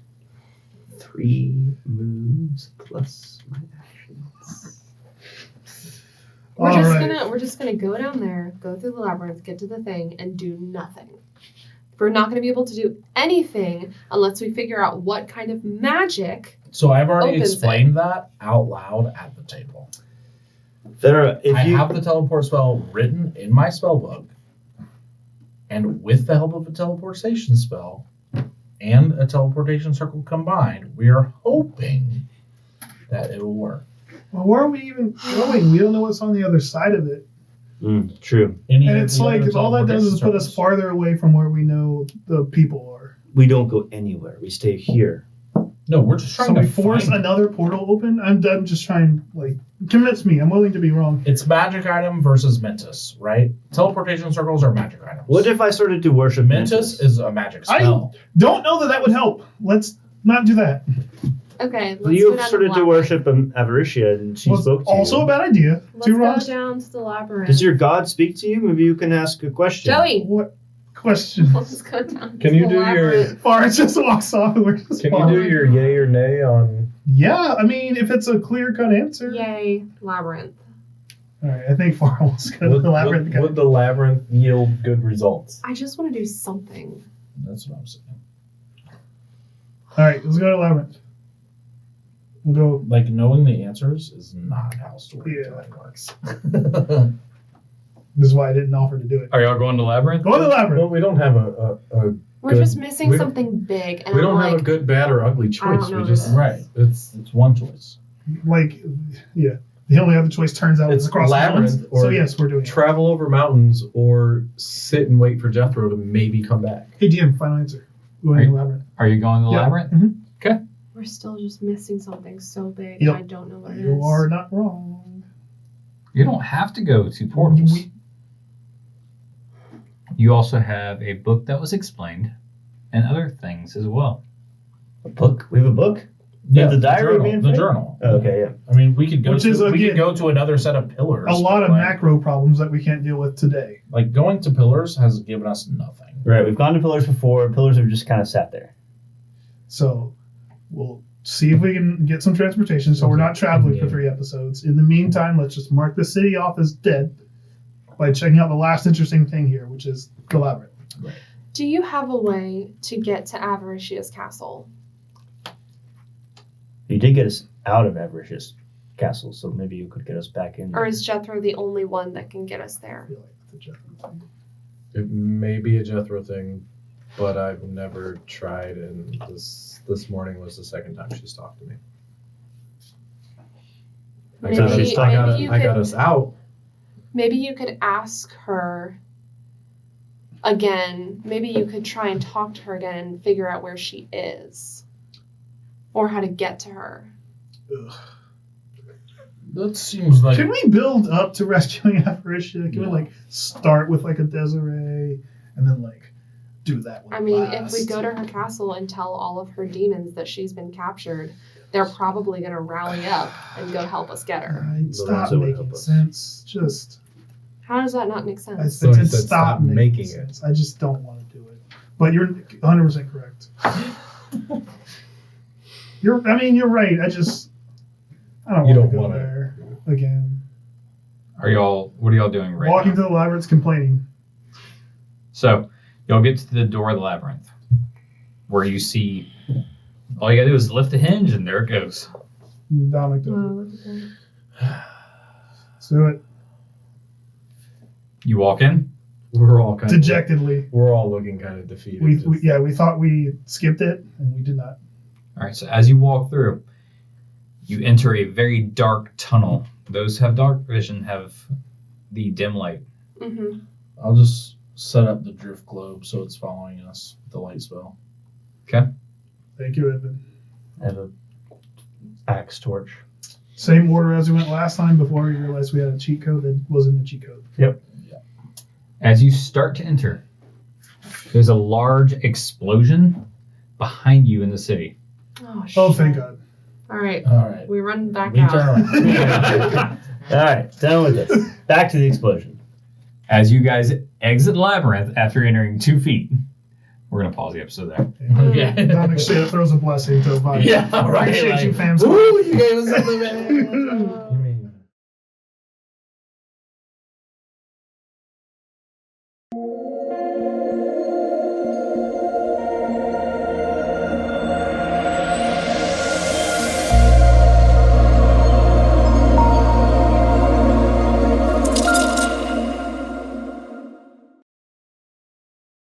3 moves plus my actions. We're All just right. we're just gonna go down there, go through the labyrinth, get to the thing, and do nothing. We're not gonna be able to do anything unless we figure out what kind of magic. So I've already Opens explained that out loud at the table. There, if I you have the teleport spell written in my spell book, and with the help of a teleportation spell and a teleportation circle combined, we are hoping that it will work. Well, where are we even going? We don't know what's on the other side of it. True. And it's like all that does is put us farther away from where we know the people are. We don't go anywhere. We stay here. No, we're just trying So to we force find another portal open? I'm just trying, convince me. I'm willing to be wrong. It's magic item versus Mentis, right? Teleportation circles are magic items. What if I started to worship Mentis is a magic spell. Don't know that would help. Let's not do that. Okay, let's You go down started the to labyrinth. worship Avaricia, and she Well, spoke to also you. a bad idea. Let's Two go wrongs. down to the labyrinth. Does your god speak to you? Maybe you can ask a question. Joey, What question? let's go down. Can to you the do your- labyrinth. Forrest just walks off and we're just Can you following. do your yay or nay on? Yeah, I mean, if it's a clear-cut answer. Yay, labyrinth. All right, I think Forrest wants to go to the labyrinth. Would the labyrinth yield good results? I just want to do something. That's what I'm saying. All right, let's go to the labyrinth. We'll go. Like, knowing the answers is not how storytelling works. This is why I didn't offer to do it. Are y'all going to labyrinth? Go to the labyrinth. Well, we don't have a We're Good. just missing We don't- something big, and we don't I'm have like, a good, bad, or ugly I choice. don't know We just this. Right. It's one choice. Yeah. The only other choice turns out It's is across labyrinth the mountains. So or yes, we're doing it. travel over mountains or sit and wait for Jethro to maybe come back. Hey, DM, final answer. Going to the labyrinth. Are you going to the Yeah. labyrinth? Mhm. we're still just missing something so big, Yep. and I don't know what it is. You are not wrong. You don't have to go to portals. You also have a book that was explained and other things as well. A book? We have a book? Yeah, the diary journal, being the fake? journal. Oh, okay, yeah. I mean, we could go Which to is, we again, could go to another set of pillars. A lot of but, macro problems that we can't deal with today. like going to pillars has given us nothing. Right, we've gone to pillars before. Pillars have just kind of sat there. So we'll see if we can get some transportation so we're not traveling for 3 episodes. In the meantime, let's just mark the city off as dead by checking out the last interesting thing here, which is the labyrinth. Do you have a way to get to Avaricia's castle? You did get us out of Avaricia's castle, so maybe you could get us back in. Or is Jethro the only one that can get us there? I feel like it's a Jethro thing. It may be a Jethro thing, but I've never tried, and this morning was the second time she's talked to me. I got, Maybe- us, I got, maybe you I got could- us out. Maybe you could ask her again. Maybe you could try and talk to her again and figure out where she is. Or how to get to her. Ugh. That seems like Can we build up to rescuing Avaricia? Can we start with a Desiree and then do that one? I mean, last? if we go to her castle and tell all of her demons that she's been captured, they're probably going to rally up and go help us get her. Right, stop Lorenzo would making help us. sense. Just How does that not make I sense? So he said said stop stop making it. sense. I just don't want to do it. But you're 100% correct. You're right. I don't You want don't to go wanna- there again. What are y'all doing right Walking now? to the labyrinth, complaining. So y'all get to the door of the labyrinth, where you see all you gotta do is lift a hinge, and there it goes. Dominic, Oh, look at that. let's do it. You walk in. We're all kind Dejectedly. We're all looking kind of defeated. We thought we skipped it, and we did not. All right. So as you walk through, you enter a very dark tunnel. Those who have dark vision have the dim light. Mm-hmm. I'll just set up the drift globe so it's following us with the light spell. Thank you, Edmund. I have a axe torch. Same order as we went last time before we realized we had a cheat code that wasn't a cheat code. As you start to enter, there's a large explosion behind you in the city. Oh, shit. Oh, thank God. All right. All right. We run back We out. turn around. All right, done with this. Back to the explosion. As you guys exit the labyrinth after entering 2 feet, we're gonna pause the episode there. Okay. Dominic straight up throws a blessing to the body. Yeah, right, Appreciate like, you, fans. Woo, you gave us something, man.